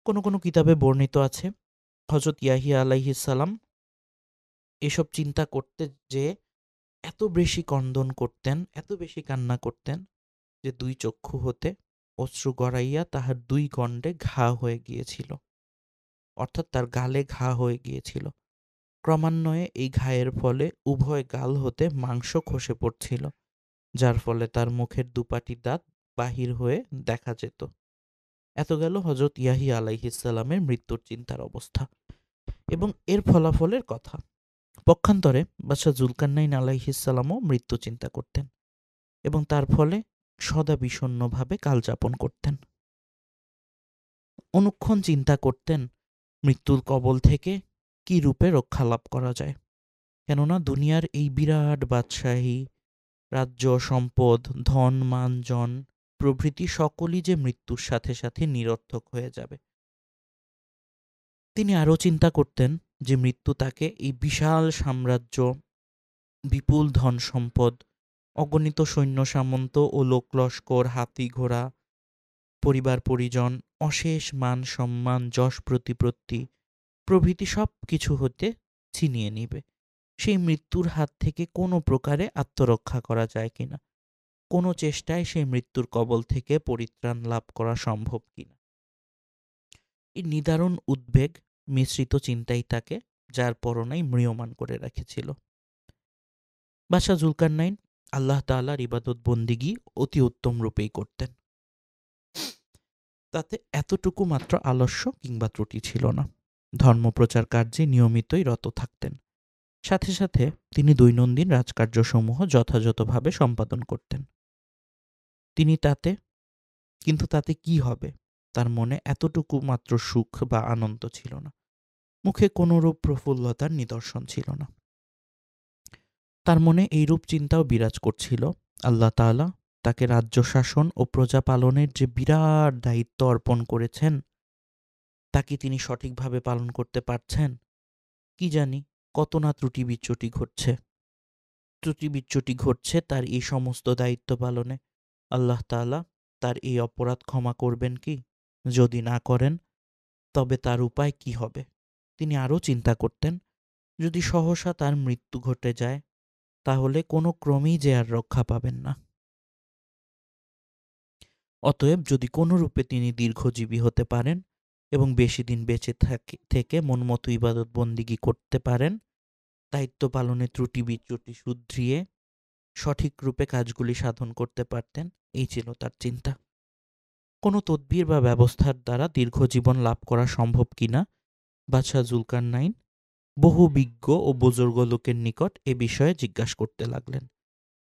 কোনো কোনো কিতাবে বর্ণিত আছে, হযরত ইয়াহিয়া আলাইহিসসালাম এসব চিন্তা করতে যে এত বেশি ক্রন্দন করতেন, এত বেশি কান্না করতেন যে দুই চক্ষু হতে অশ্রু গড়াইয়া তাহার দুই গণ্ডে ঘা হয়ে গিয়েছিল, অর্থাৎ তার গালে ঘা হয়ে গিয়েছিল। ক্রমান্বয়ে এই ঘায়ের ফলে উভয় গাল হতে মাংস খসে পড়ছিল, যার ফলে তার মুখের দুপাটি দাঁত বাহির হয়ে দেখা যেত। এত গেল হযরত ইয়াহিয়া আলাইহিসসালামের মৃত্যুর চিন্তার অবস্থা এবং এর ফলাফলের কথা। পক্ষান্তরে বাদশাহ জুলকারনাইন আলাইহিসসালামও মৃত্যু চিন্তা করতেন এবং তার ফলে সদা বিষণ্ণভাবে কালযাপন করতেন। অনুক্ষণ চিন্তা করতেন মৃত্যুর কবল থেকে কি রূপে রক্ষা লাভ করা যায়। কেননা দুনিয়ার এই বিরাট বাদশাহী, রাজ্য, সম্পদ, ধন, মান, জন প্রভৃতি সকলই যে মৃত্যুর সাথে সাথে নিরর্থক হয়ে যাবে। তিনি আরও চিন্তা করতেন যে মৃত্যু তাকে এই বিশাল সাম্রাজ্য, বিপুল ধন সম্পদ, অগণিত সৈন্য সামন্ত ও লোকলস্কর, হাতি ঘোড়া, পরিবার পরিজন, অশেষ মান সম্মান, যশ প্রতিপত্তি প্রভৃতি সব কিছু হতে ছিনিয়ে নিবে। সেই মৃত্যুর হাত থেকে কোনো প্রকারে আত্মরক্ষা করা যায় কিনা, কোনো চেষ্টায় সেই মৃত্যুর কবল থেকে পরিত্রাণ লাভ করা সম্ভব কিনা, এই নিদারুণ উদ্বেগ মিশ্রিত চিন্তাই তাকে যার পরনাই ম্রিয়মাণ করে রেখেছিল। বাদশাহ জুলকারনাইন আল্লাহ তাআলার ইবাদত বন্দিগি অতি উত্তম রূপেই করতেন। তাতে এতটুকু মাত্র আলস্য কিংবা ত্রুটি ছিল না। ধর্মপ্রচার কার্যে নিয়মিতই রত থাকতেন। সাথে সাথে তিনি দৈনন্দিন রাজকার্যসমূহ যথাযথভাবে সম্পাদন করতেন। কিন্তু তাতে কি হবে, তার মনে এতটুকু মাত্র সুখ বা আনন্দ ছিল না। মুখে কোনরূপ প্রফুল্লতার নিদর্শন ছিল না। তার মনে এইরূপ চিন্তাও বিরাজ করছিল, আল্লাহ তাআলা তাকে রাজ্য শাসন ও প্রজা পালনের যে বিরাট দায়িত্ব অর্পণ করেছেন, তা কি তিনি সঠিকভাবে পালন করতে পারছেন? কি জানি কত না ত্রুটি বিচ্যুতি ঘটছে তার এই সমস্ত দায়িত্ব পালনে। আল্লাহ তাআলা তার এই অপরাধ ক্ষমা করবেন কি? যদি না করেন, তবে তার উপায় কি হবে? তিনি আরও চিন্তা করতেন, যদি সহসা তার মৃত্যু ঘটে যায়, তাহলে কোনো ক্রমেই যে আর রক্ষা পাবেন না। অতএব যদি কোনো রূপে তিনি দীর্ঘজীবী হতে পারেন এবং বেশি দিন বেঁচে থেকে মনমতো ইবাদত বন্দিগি করতে পারেন, দায়িত্ব পালনে ত্রুটি বিচ্যুতি শুধরিয়ে সঠিক রূপে কাজগুলি সাধন করতে পারতেন, এই ছিল তার চিন্তা। কোনো তদবির বা ব্যবস্থার দ্বারা দীর্ঘ জীবন লাভ করা সম্ভব কিনা বাদশাহ জুলকারনাইন বহু বিজ্ঞ ও বুজুর্গ লোকের নিকট এ বিষয়ে জিজ্ঞাসা করতে লাগলেন।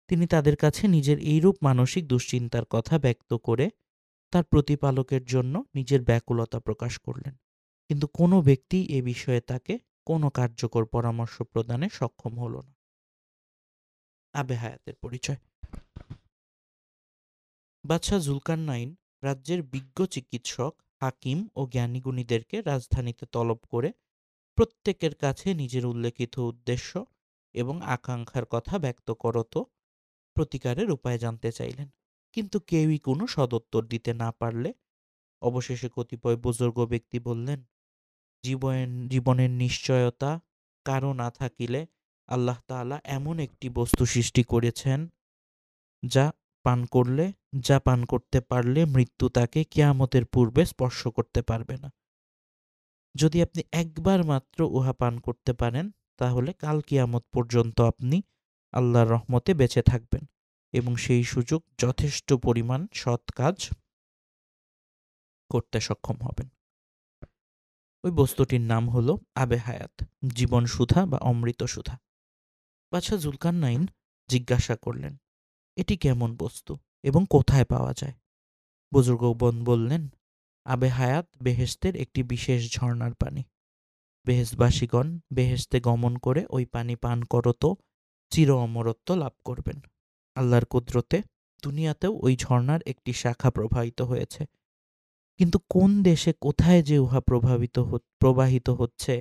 তিনি তাদের কাছে নিজের এইরূপ মানসিক দুশ্চিন্তার কথা ব্যক্ত করে তার প্রতিপালকের জন্য নিজের ব্যাকুলতা প্রকাশ করলেন, কিন্তু কোনো ব্যক্তি এ বিষয়ে তাকে কোনো কার্যকর পরামর্শ প্রদানে সক্ষম হল না। আবে হায়াতের পরিচয়। বাদশাহ জুলকারনাইন রাজ্যের বিজ্ঞ চিকিৎসক, হাকিম ও জ্ঞানীগুণীদেরকে রাজধানীতে তলব করে প্রত্যেকের কাছে নিজের উল্লেখিত উদ্দেশ্য এবং আকাঙ্ক্ষার কথা ব্যক্ত করত প্রতিকারের উপায় জানতে চাইলেন, কিন্তু কেউই কোনো সদুত্তর দিতে না পারলে অবশেষে কতিপয় বুজুর্গ ব্যক্তি বললেন, জীবনের নিশ্চয়তা কারো না থাকিলে আল্লাহ তাআলা এমন একটি বস্তু সৃষ্টি করেছেন যা পান করতে পারলে মৃত্যু তাকে কিয়ামতের পূর্বে স্পর্শ করতে পারবে না। যদি আপনি একবার মাত্র উহা পান করতে পারেন তাহলে কাল কিয়ামত পর্যন্ত আপনি আল্লাহর রহমতে বেঁচে থাকবেন এবং সেই সুযোগ যথেষ্ট পরিমাণ সৎ কাজ করতে সক্ষম হবেন। ওই বস্তুটির নাম হলো আবে হায়াত, জীবন সুধা বা অমৃত সুধা। বাদশাহ জুলকারনাইন জিজ্ঞাসা করলেন, এটি কেমন বস্তু এবং কোথায় পাওয়া যায়? বুজুর্গগণ বললেন, আবে হায়াত বেহেশতের একটি বিশেষ ঝর্ণার পানি। বেহেশতবাসীগণ বেহেশতে গমন করে ওই পানি পান করত চির অমরত্ব লাভ করবেন। আল্লাহর কুদরতে দুনিয়াতেও ওই ঝর্ণার একটি শাখা প্রবাহিত হয়েছে, কিন্তু কোন দেশে কোথায় যে উহা প্রবাহিত হচ্ছে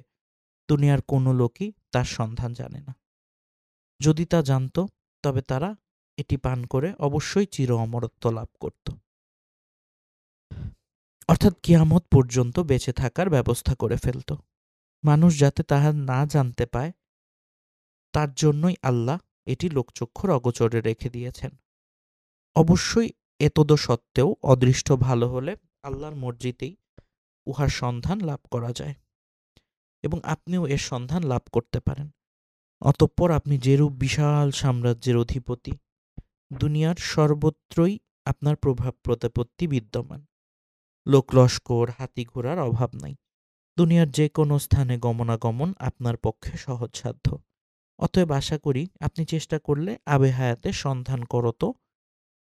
দুনিয়ার কোনো লোকই তার সন্ধান জানে না। যদি তা জানত তবে তারা এটি পান করে অবশ্যই চির অমরত্ব লাভ করত, অর্থাৎ কিয়ামত পর্যন্ত বেঁচে থাকার ব্যবস্থা করে ফেলত। মানুষ যাতে তাহা না জানতে পায় তার জন্যই আল্লাহ এটি লোকচক্ষুর অগোচরে রেখে দিয়েছেন। অবশ্যই এতদ সত্ত্বেও অদৃষ্ট ভালো হলে আল্লাহর মর্জিতেই উহার সন্ধান লাভ করা যায় এবং আপনিও এর সন্ধান লাভ করতে পারেন। অতঃপর আপনি যেরূপ বিশাল সাম্রাজ্যের অধিপতি, দুনিয়ার সর্বত্রই আপনার প্রভাব প্রতিপত্তি বিদ্যমান। লোকলস্কর, হাতি ঘোড়ার অভাব নাই। দুনিয়ার যে কোনো স্থানে গমনাগমন আপনার পক্ষে সহজসাধ্য। অতএব আশা করি আপনি চেষ্টা করলে আবে হায়াতের সন্ধান করত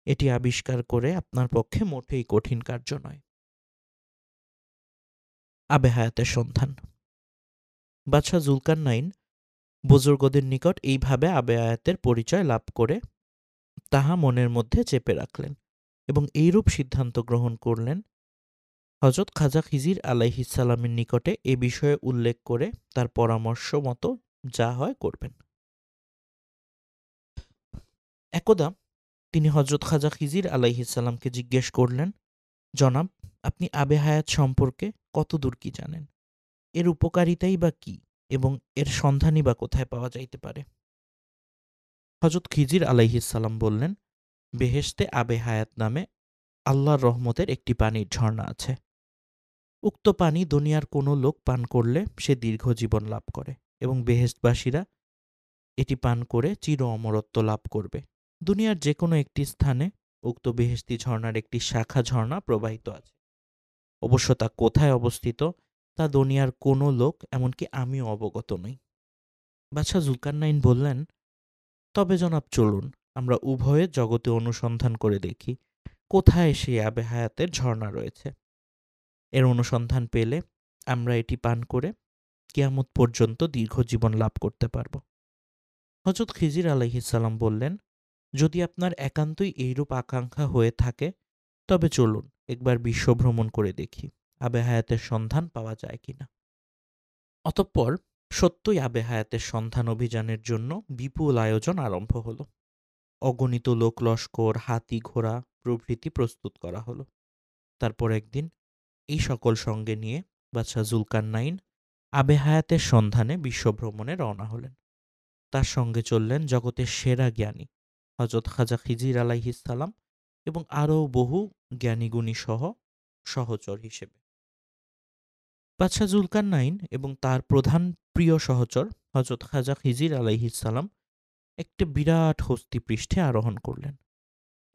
এটি আবিষ্কার করে আপনার পক্ষে মোটেই কঠিন কার্য নয়। আবে হায়াতের সন্ধান। বাদশাহ জুলকারনাইন বুজুর্গদের নিকট এইভাবে আবে হায়াতের পরিচয় লাভ করে তাহা মনের মধ্যে চেপে রাখলেন এবং এইরূপ সিদ্ধান্ত গ্রহণ করলেন, হযরত খাজা খিজির আলাইহিসসালামের নিকটে এ বিষয়ে উল্লেখ করে তার পরামর্শ মতো যা হয় করবেন। একদা তিনি হযরত খাজা খিজির আলাইহিসসালামকে জিজ্ঞেস করলেন, জনাব, আপনি আবে হায়াত সম্পর্কে কতদূর কি জানেন? এর উপকারিতাই বা কি এবং এর সন্ধানই বা কোথায় পাওয়া যাইতে পারে? হযরত খিজির আলাইহিসসালাম বললেন, বেহেশতে আবে হায়াত নামে আল্লাহর রহমতের একটি পানির ঝর্ণা আছে। উক্ত পানি দুনিয়ার কোনো লোক পান করলে সে দীর্ঘ জীবন লাভ করে এবং বেহেশতবাসীরা এটি পান করে চির অমরত্ব লাভ করবে। দুনিয়ার যে কোনো একটি স্থানে উক্ত বেহেশতি ঝর্ণার একটি শাখা ঝর্ণা প্রবাহিত আছে। অবশ্য তা কোথায় অবস্থিত তা দুনিয়ার কোনো লোক, এমনকি আমিও অবগত নই। বাদশাহ জুলকারনাইন বললেন, তবে জনাব চলুন আমরা উভয়ে জগতে অনুসন্ধান করে দেখি কোথায় সেই আবে হায়াতের ঝর্ণা রয়েছে। এর অনুসন্ধান পেলে আমরা এটি পান করে কিয়ামত পর্যন্ত দীর্ঘ জীবন লাভ করতে পারব। হযরত খিজির আলাইহিসসালাম বললেন, যদি আপনার একান্তই এইরূপ আকাঙ্ক্ষা হয়ে থাকে তবে চলুন একবার বিশ্ব ভ্রমণ করে দেখি আবে হায়াতের সন্ধান পাওয়া যায় কিনা। অতঃপর সত্যই আবে হায়াতের সন্ধান অভিযানের জন্য বিপুল আয়োজন আরম্ভ হলো। অগণিত লোক লস্কর, হাতি ঘোড়া প্রভৃতি প্রস্তুত করা হলো। তারপর একদিন এই সকল সঙ্গে নিয়ে বাদশাহ জুলকারনাইন আবে হায়াতের সন্ধানে বিশ্বভ্রমণে রওনা হলেন। তার সঙ্গে চললেন জগতের সেরা জ্ঞানী হযরত খাজা খিজির আলাইহিসসালাম এবং আরও বহু জ্ঞানীগুণী সহ সহচর হিসেবে। বাদশাহ জুলকারনাইন এবং তার প্রধান প্রিয় সহচর হযরত খাজা খিজির আলাইহিসসালাম একটি বিরাট হস্তি পৃষ্ঠে আরোহণ করলেন,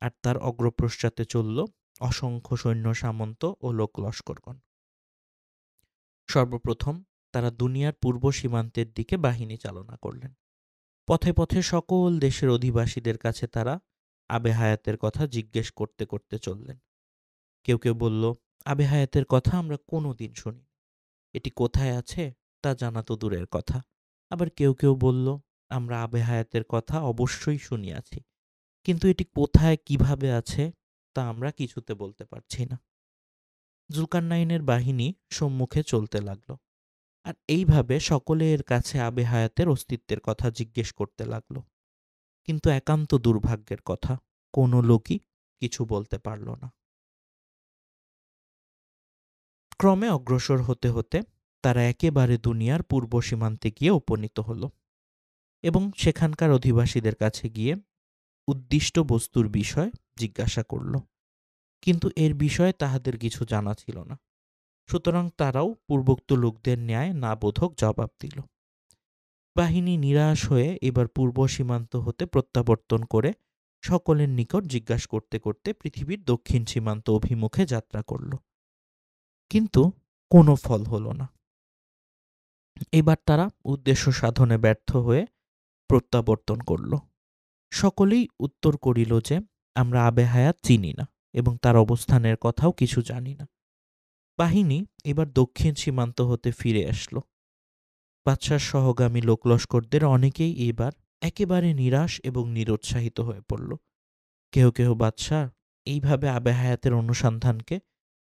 আর তার অগ্রপশ্চাতে চলল অসংখ্য সৈন্য সামন্ত ও লোক লস্করগণ। সর্বপ্রথম তারা দুনিয়ার পূর্ব সীমান্তের দিকে বাহিনী চালনা করলেন। পথে পথে সকল দেশের অধিবাসীদের কাছে তারা আবে হায়াতের কথা জিজ্ঞেস করতে করতে চললেন। কেউ কেউ বলল, আবে হায়াতের কথা আমরা কোনো দিন শুনি, এটি কোথায় আছে তা জানা তো দূরের কথা। আবার কেউ কেউ বলল, আমরা আবে হায়াতের কথা অবশ্যই শুনিয়াছি, কিন্তু এটি কোথায় কিভাবে আছে তা আমরা কিছুতে বলতে পারছি না। জুলকারনাইনের বাহিনী সম্মুখে চলতে লাগল, আর এইভাবে সকলে এর কাছে আবে হায়াতের অস্তিত্বের কথা জিজ্ঞেস করতে লাগল। কিন্তু একান্ত দুর্ভাগ্যের কথা, কোনো লোকই কিছু বলতে পারল না। ক্রমে অগ্রসর হতে হতে তারা একেবারে দুনিয়ার পূর্ব সীমান্তে গিয়ে উপনীত হল এবং সেখানকার অধিবাসীদের কাছে গিয়ে উদ্দিষ্ট বস্তুর বিষয় জিজ্ঞাসা করল, কিন্তু এর বিষয়ে তাহাদের কিছু জানা ছিল না। সুতরাং তারাও পূর্বোক্ত লোকদের ন্যায় না বোধক জবাব দিল। বাহিনী নিরাশ হয়ে এবার পূর্ব সীমান্ত হতে প্রত্যাবর্তন করে সকলের নিকট জিজ্ঞাসা করতে করতে পৃথিবীর দক্ষিণ সীমান্ত অভিমুখে যাত্রা করল, কিন্তু কোনো ফল হল না। এবার তারা উদ্দেশ্য সাধনে ব্যর্থ হয়ে প্রত্যাবর্তন করল। সকলেই উত্তর করিল যে আমরা আবে হায়াত চিনি না এবং তার অবস্থানের কথাও কিছু জানি না। বাহিনী এবার দক্ষিণ সীমান্ত হতে ফিরে আসলো। বাদশার সহগামী লোকলস্করদের অনেকেই এবার একেবারে নিরাশ এবং নিরুৎসাহিত হয়ে পড়ল। কেহ কেহ বাদশাহ এইভাবে আবে হায়াতের অনুসন্ধানকে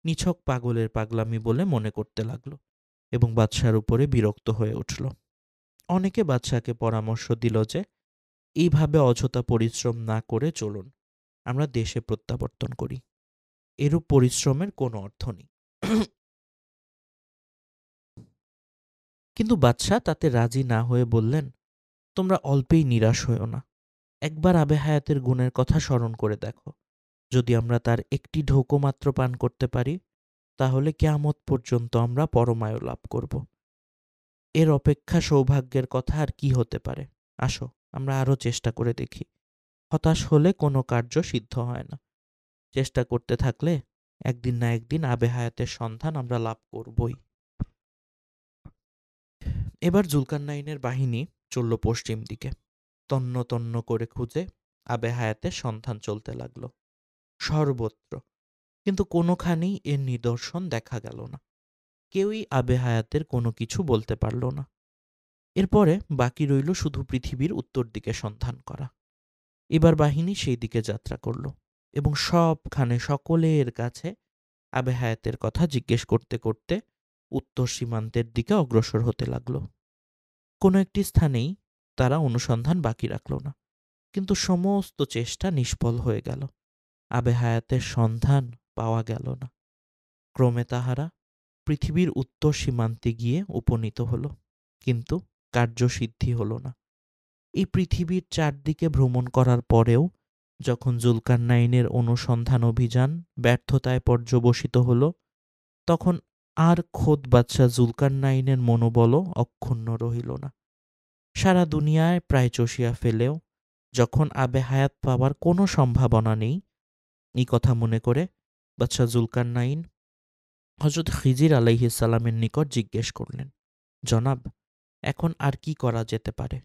নিছক পাগলের পাগলামি বলে মনে করতে লাগল এবং বাদশার উপরে বিরক্ত হয়ে উঠল। অনেকে বাদশাকে পরামর্শ দিল যে এইভাবে অযথা পরিশ্রম না করে চলুন আমরা দেশে প্রত্যাবর্তন করি, এরূপ পরিশ্রমের কোনো অর্থ নেই। কিন্তু বাদশাহ তাতে রাজি না হয়ে বললেন, তোমরা অল্পেই নিরাশ হইও না, একবার আবে হায়াতের গুণের কথা স্মরণ করে দেখো, যদি আমরা তার একটি ঢোকও মাত্র পান করতে পারি তাহলে কিয়ামত পর্যন্ত আমরা পরমায়ু লাভ করব। এর অপেক্ষা সৌভাগ্যের কথা আর কি হতে পারে? আসো আমরা আরও চেষ্টা করে দেখি। হতাশ হলে কোনো কার্য সিদ্ধ হয় না, চেষ্টা করতে থাকলে একদিন না একদিন আবে হায়াতের সন্ধান আমরা লাভ করবই। এবার জুলকারনাইনের বাহিনী চলল পশ্চিম দিকে। তন্ন তন্ন করে খুঁজে আবে হায়াতের সন্ধান চলতে লাগলো সর্বত্র, কিন্তু কোনোখানেই এর নিদর্শন দেখা গেল না। কেউই আবে হায়াতের কোনো কিছু বলতে পারল না। এরপরে বাকি রইল শুধু পৃথিবীর উত্তর দিকে সন্ধান করা। এবার বাহিনী সেই দিকে যাত্রা করল এবং সবখানে সকলের কাছে আবে হায়াতের কথা জিজ্ঞেস করতে করতে উত্তর সীমান্তের দিকে অগ্রসর হতে লাগলো। কোনো একটি স্থানেই তারা অনুসন্ধান বাকি রাখল না, কিন্তু সমস্ত চেষ্টা নিষ্ফল হয়ে গেল। আবে হায়াতের সন্ধান পাওয়া গেল না। ক্রমে তাহারা পৃথিবীর উত্তর সীমান্তে গিয়ে উপনীত হল, কিন্তু কার্যসিদ্ধি হল না। এই পৃথিবীর চারদিকে ভ্রমণ করার পরেও যখন জুলকারনাইনের অনুসন্ধান অভিযান ব্যর্থতায় পর্যবসিত হল, তখন আর খোদ বাদশাহ জুলকারনাইনের মনোবলও অক্ষুণ্ণ রহিল না। সারা দুনিয়ায় প্রায় চষিয়া ফেলেও যখন আবে হায়াত পাওয়ার কোনো সম্ভাবনা নেই, এই কথা মনে করে বাদশাহ জুলকারনাইন হযরত খিজির আলাইহিস সালামের নিকট জিজ্ঞেস করলেন, জনাব, এখন আর কি করা যেতে পারে?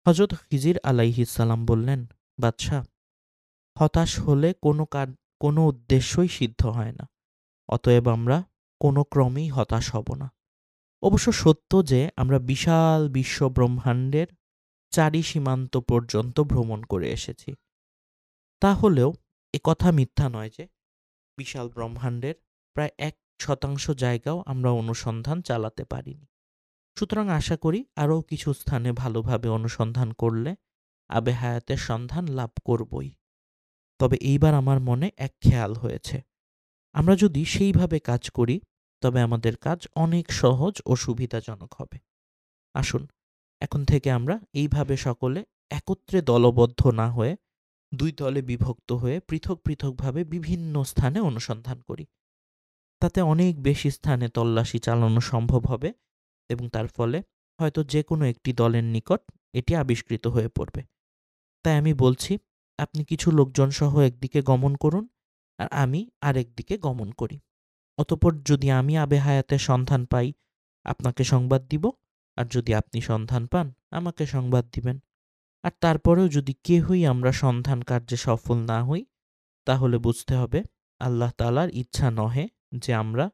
হযরত খিজির আলাইহিস সালাম বললেন, বাদশাহ, হতাশ হলে কোনো উদ্দেশ্যই সিদ্ধ হয় না, অতএব আমরা কোনো ক্রমেই হতাশ হব না। অবশ্য সত্য যে আমরা বিশাল বিশ্ব ব্রহ্মাণ্ডের চারি সীমান্ত পর্যন্ত ভ্রমণ করে এসেছি। তাহলেও একথা মিথ্যা নয় যে বিশাল ব্রহ্মাণ্ডের প্রায় 1% জায়গাও আমরা অনুসন্ধান চালাতে পারিনি। সুতরাং আশা করি আরও কিছু স্থানে ভালোভাবে অনুসন্ধান করলে আবে হায়াতের সন্ধান লাভ করবই। তবে এইবার আমার মনে এক খেয়াল হয়েছে, আমরা যদি সেইভাবে কাজ করি তবে আমাদের কাজ অনেক সহজ ও সুবিধাজনক হবে। আসুন এখন থেকে আমরা এইভাবে সকলে একত্রে দলবদ্ধ না হয়ে দুই দলে বিভক্ত হয়ে পৃথক পৃথকভাবে বিভিন্ন স্থানে অনুসন্ধান করি। তাতে অনেক বেশি স্থানে তল্লাশি চালানো সম্ভব হবে এবং তার ফলে হয়তো যে কোনো একটি দলের নিকট এটি আবিষ্কৃত হয়ে পড়বে। তাই আমি বলছি, আপনি কিছু লোকজন সহ একদিকে গমন করুন আর আমি আরেক দিকে গমন করি। অতঃপর যদি আমি আবে হায়াতের সন্ধান পাই আপনাকে সংবাদ দিব, আর যদি আপনি সন্ধান পান আমাকে সংবাদ দিবেন। আর তারপরেও যদি কেহই আমরা সন্ধান কার্যে সফল না হই, তাহলে বুঝতে হবে আল্লাহ তাআলার ইচ্ছা নহে যে আমরা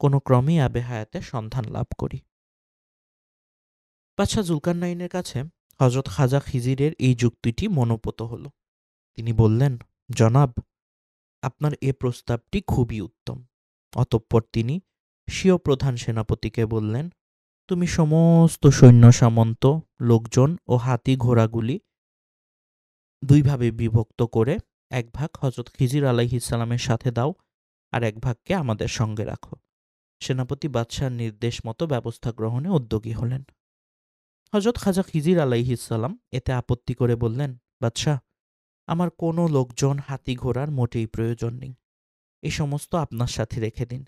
কোনো ক্রমেই আবে হায়াতের সন্ধান লাভ করি। বাদশাহ জুলকারনাইনের কাছে হযরত খাজা খিজিরের এই যুক্তিটি মনোঃপুত হল। তিনি বললেন, জনাব, আপনার এ প্রস্তাবটি খুবই উত্তম। অতঃপর তিনি স্বীয় প্রধান সেনাপতিকে বললেন, তুমি সমস্ত সৈন্য সামন্ত, লোকজন ও হাতি ঘোড়াগুলি দুইভাবে বিভক্ত করে এক ভাগ হযরত খিজির আলাইহিসসালামের সাথে দাও আর এক ভাগকে আমাদের সঙ্গে রাখো। সেনাপতি বাদশাহর নির্দেশ মতো ব্যবস্থা গ্রহণে উদ্যোগী হলেন। হযরত খাজা খিজির আলাইহিসসালাম এতে আপত্তি করে বললেন, বাদশাহ, আমার কোনো লোকজন হাতি ঘোড়ার মোটেই প্রয়োজন নেই। এই সমস্ত আপনার সাথে রেখে দিন।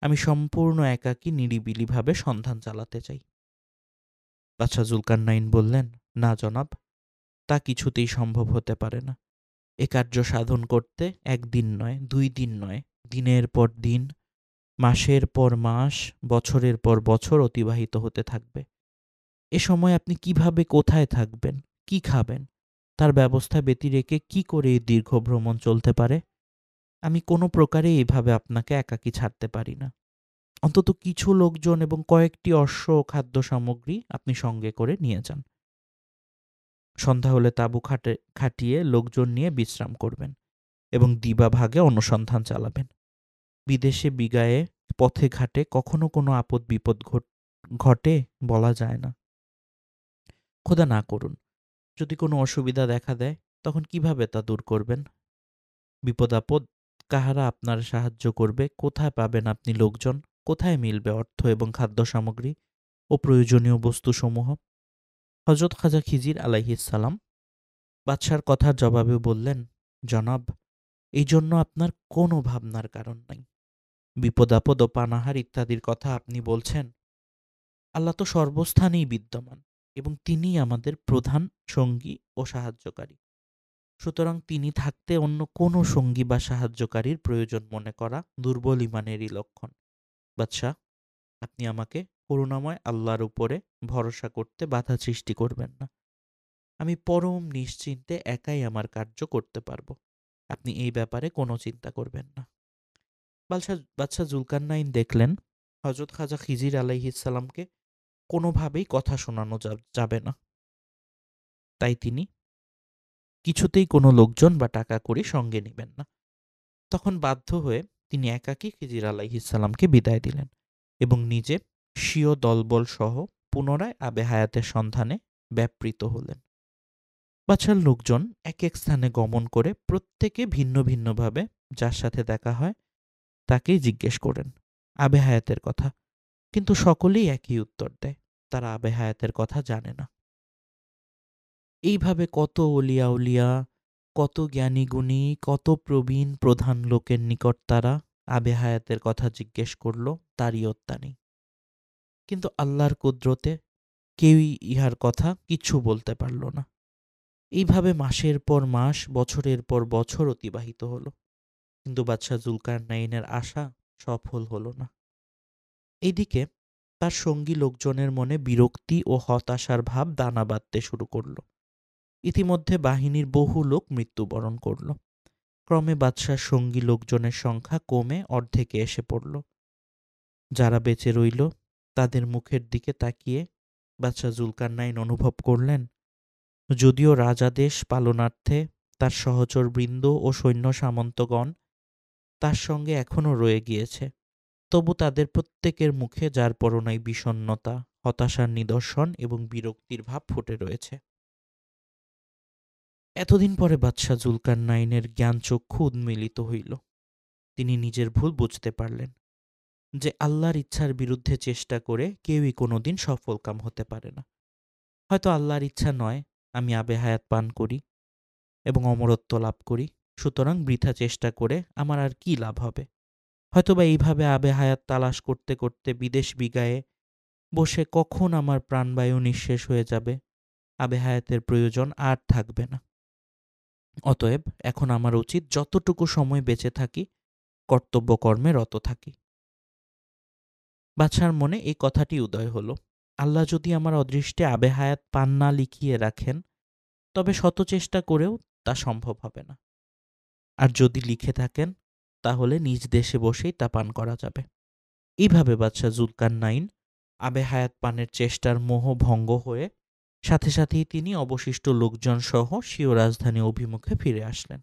আমি সম্পূর্ণ একাকী নিরিবিলিভাবে সন্ধান চালাতে চাই। বাদশাহ জুলকারনাইন বললেন, না জনাব, তা কিছুতেই সম্ভব হতে পারে না। এ কার্য সাধন করতে একদিন নয়, 2 দিন নয়, দিনের পর দিন, মাসের পর মাস, বছরের পর বছর অতিবাহিত হতে থাকবে। এ সময় আপনি কিভাবে কোথায় থাকবেন, কি খাবেন, তার ব্যবস্থা ব্যতি রেখে কি করে এই দীর্ঘ ভ্রমণ চলতে পারে? আমি কোনো প্রকারে এইভাবে আপনাকে একাকী ছাড়তে পারি না। অন্তত কিছু লোকজন এবং কয়েকটি অশ্ব ও খাদ্য সামগ্রী আপনি সঙ্গে করে নিয়ে যান। সন্ধ্যা হলে তাঁবু খাটিয়ে লোকজন নিয়ে বিশ্রাম করবেন এবং দিবাভাগে অনুসন্ধান চালাবেন। বিদেশে বিগায়ে পথে ঘাটে কখনো কোনো আপদ বিপদ ঘটে বলা যায় না। খোদা না করুন, যদি কোনো অসুবিধা দেখা দেয় তখন কিভাবে তা দূর করবেন? বিপদ আপদ কাহারা আপনার সাহায্য করবে? কোথায় পাবেন আপনি লোকজন? কোথায় মিলবে অর্থ এবং খাদ্য সামগ্রী ও প্রয়োজনীয় বস্তুসমূহ? হযরত খাজা খিজির আলাইহিসসালাম বাদশার কথার জবাবে বললেন, জনাব, এই জন্য আপনার কোনো ভাবনার কারণ নাই। বিপদ আপদ ও পানাহার ইত্যাদির কথা আপনি বলছেন, আল্লাহ তো সর্বস্থানেই বিদ্যমান এবং তিনিই আমাদের প্রধান সঙ্গী ও সাহায্যকারী। সুতরাং তিনি থাকতে অন্য কোনো সঙ্গী বা সাহায্যকারীর প্রয়োজন মনে করা দুর্বল ঈমানেরই লক্ষণ। বাদশাহ, আপনি আমাকে করুণাময় আল্লাহর উপরে ভরসা করতে বাধা সৃষ্টি করবেন না। আমি পরম নিশ্চিন্তে একাই আমার কার্য করতে পারব। আপনি এই ব্যাপারে কোনো চিন্তা করবেন না। বাদশাহ জুলকারনাইন দেখলেন হযরত খাজা খিজির আলাইহিসসালামকে কোনোভাবেই কথা শোনানো যাবে না। তাই তিনি কিছুতেই কোনো লোকজন বা টাকা কড়ি সঙ্গে নেবেন না। তখন বাধ্য হয়ে তিনি একাকী খিজির আলাইহিসসালামকে বিদায় দিলেন এবং নিজে স্বীয় দলবল সহ পুনরায় আবে হায়াতের সন্ধানে ব্যাপৃত হলেন। বাদশার লোকজন এক এক স্থানে গমন করে প্রত্যেকে ভিন্ন ভিন্নভাবে যার সাথে দেখা হয় তাকেই জিজ্ঞেস করেন আবে হায়াতের কথা, কিন্তু সকলেই একই উত্তর দেয়, তারা আবে হায়াতের কথা জানে না। এইভাবে কত অলিয়া উলিয়া, কত জ্ঞানী গুণী, কত প্রবীণ প্রধান লোকের নিকট তারা আবে হায়াতের কথা জিজ্ঞেস করল, তারই অত্যা নেই। কিন্তু আল্লাহর কুদরতে কেউই ইহার কথা কিচ্ছু বলতে পারল না। এইভাবে মাসের পর মাস, বছরের পর বছর অতিবাহিত হলো, কিন্তু বাদশাহ জুলকারনাইনের আশা সফল হলো না। এইদিকে তার সঙ্গী লোকজনের মনে বিরক্তি ও হতাশার ভাব দানা বাঁধতে শুরু করল। ইতিমধ্যে বাহিনীর বহু লোক মৃত্যুবরণ করল। ক্রমে বাদশার সঙ্গী লোকজনের সংখ্যা কমে অর্ধেকে এসে পড়ল। যারা বেঁচে রইল তাদের মুখের দিকে তাকিয়ে বাদশাহ জুলকারনাইন অনুভব করলেন, যদিও রাজাদেশ পালনার্থে তার সহচর বৃন্দ ও সৈন্য সামন্তগণ তার সঙ্গে এখনও রয়ে গিয়েছে, তবু তাদের প্রত্যেকের মুখে যার পরনাই বিষণ্ণতা, হতাশার নিদর্শন এবং বিরক্তির ভাব ফুটে রয়েছে। এতদিন পরে বাদশাহ জুলকারনাইনের জ্ঞানচক্ষু উন্মীলিত হইল। তিনি নিজের ভুল বুঝতে পারলেন যে আল্লাহর ইচ্ছার বিরুদ্ধে চেষ্টা করে কেউই কোনোদিন সফলকাম হতে পারে না। হয়তো আল্লাহর ইচ্ছা নয় আমি আবে হায়াত পান করি এবং অমরত্ব লাভ করি, সুতরাং বৃথা চেষ্টা করে আমার আর কি লাভ হবে? হয়তোবা এইভাবে আবে হায়াত তালাশ করতে করতে বিদেশ বিগায়ে বসে কখন আমার প্রাণবায়ু নিঃশেষ হয়ে যাবে আবে হায়াতের প্রয়োজন আর থাকবে না। অতএব এখন আমার উচিত যতটুকু সময় বেঁচে থাকি কর্তব্য কর্মে রত থাকি। বাদশার মনে এই কথাটি উদয় হলো, আল্লাহ যদি আমার অদৃষ্টে আবে হায়াত পান না লিখিয়ে রাখেন তবে শত চেষ্টা করেও তা সম্ভব হবে না, আর যদি লিখে থাকেন তাহলে নিজ দেশে বসেই তা পান করা যাবে। এইভাবে বাদশাহ জুলকারনাইন আবে হায়াত পানের চেষ্টার মোহ ভঙ্গ হয়ে সাথে সাথেই তিনি অবশিষ্ট লোকজন সহ স্বীয় রাজধানী অভিমুখে ফিরে আসলেন।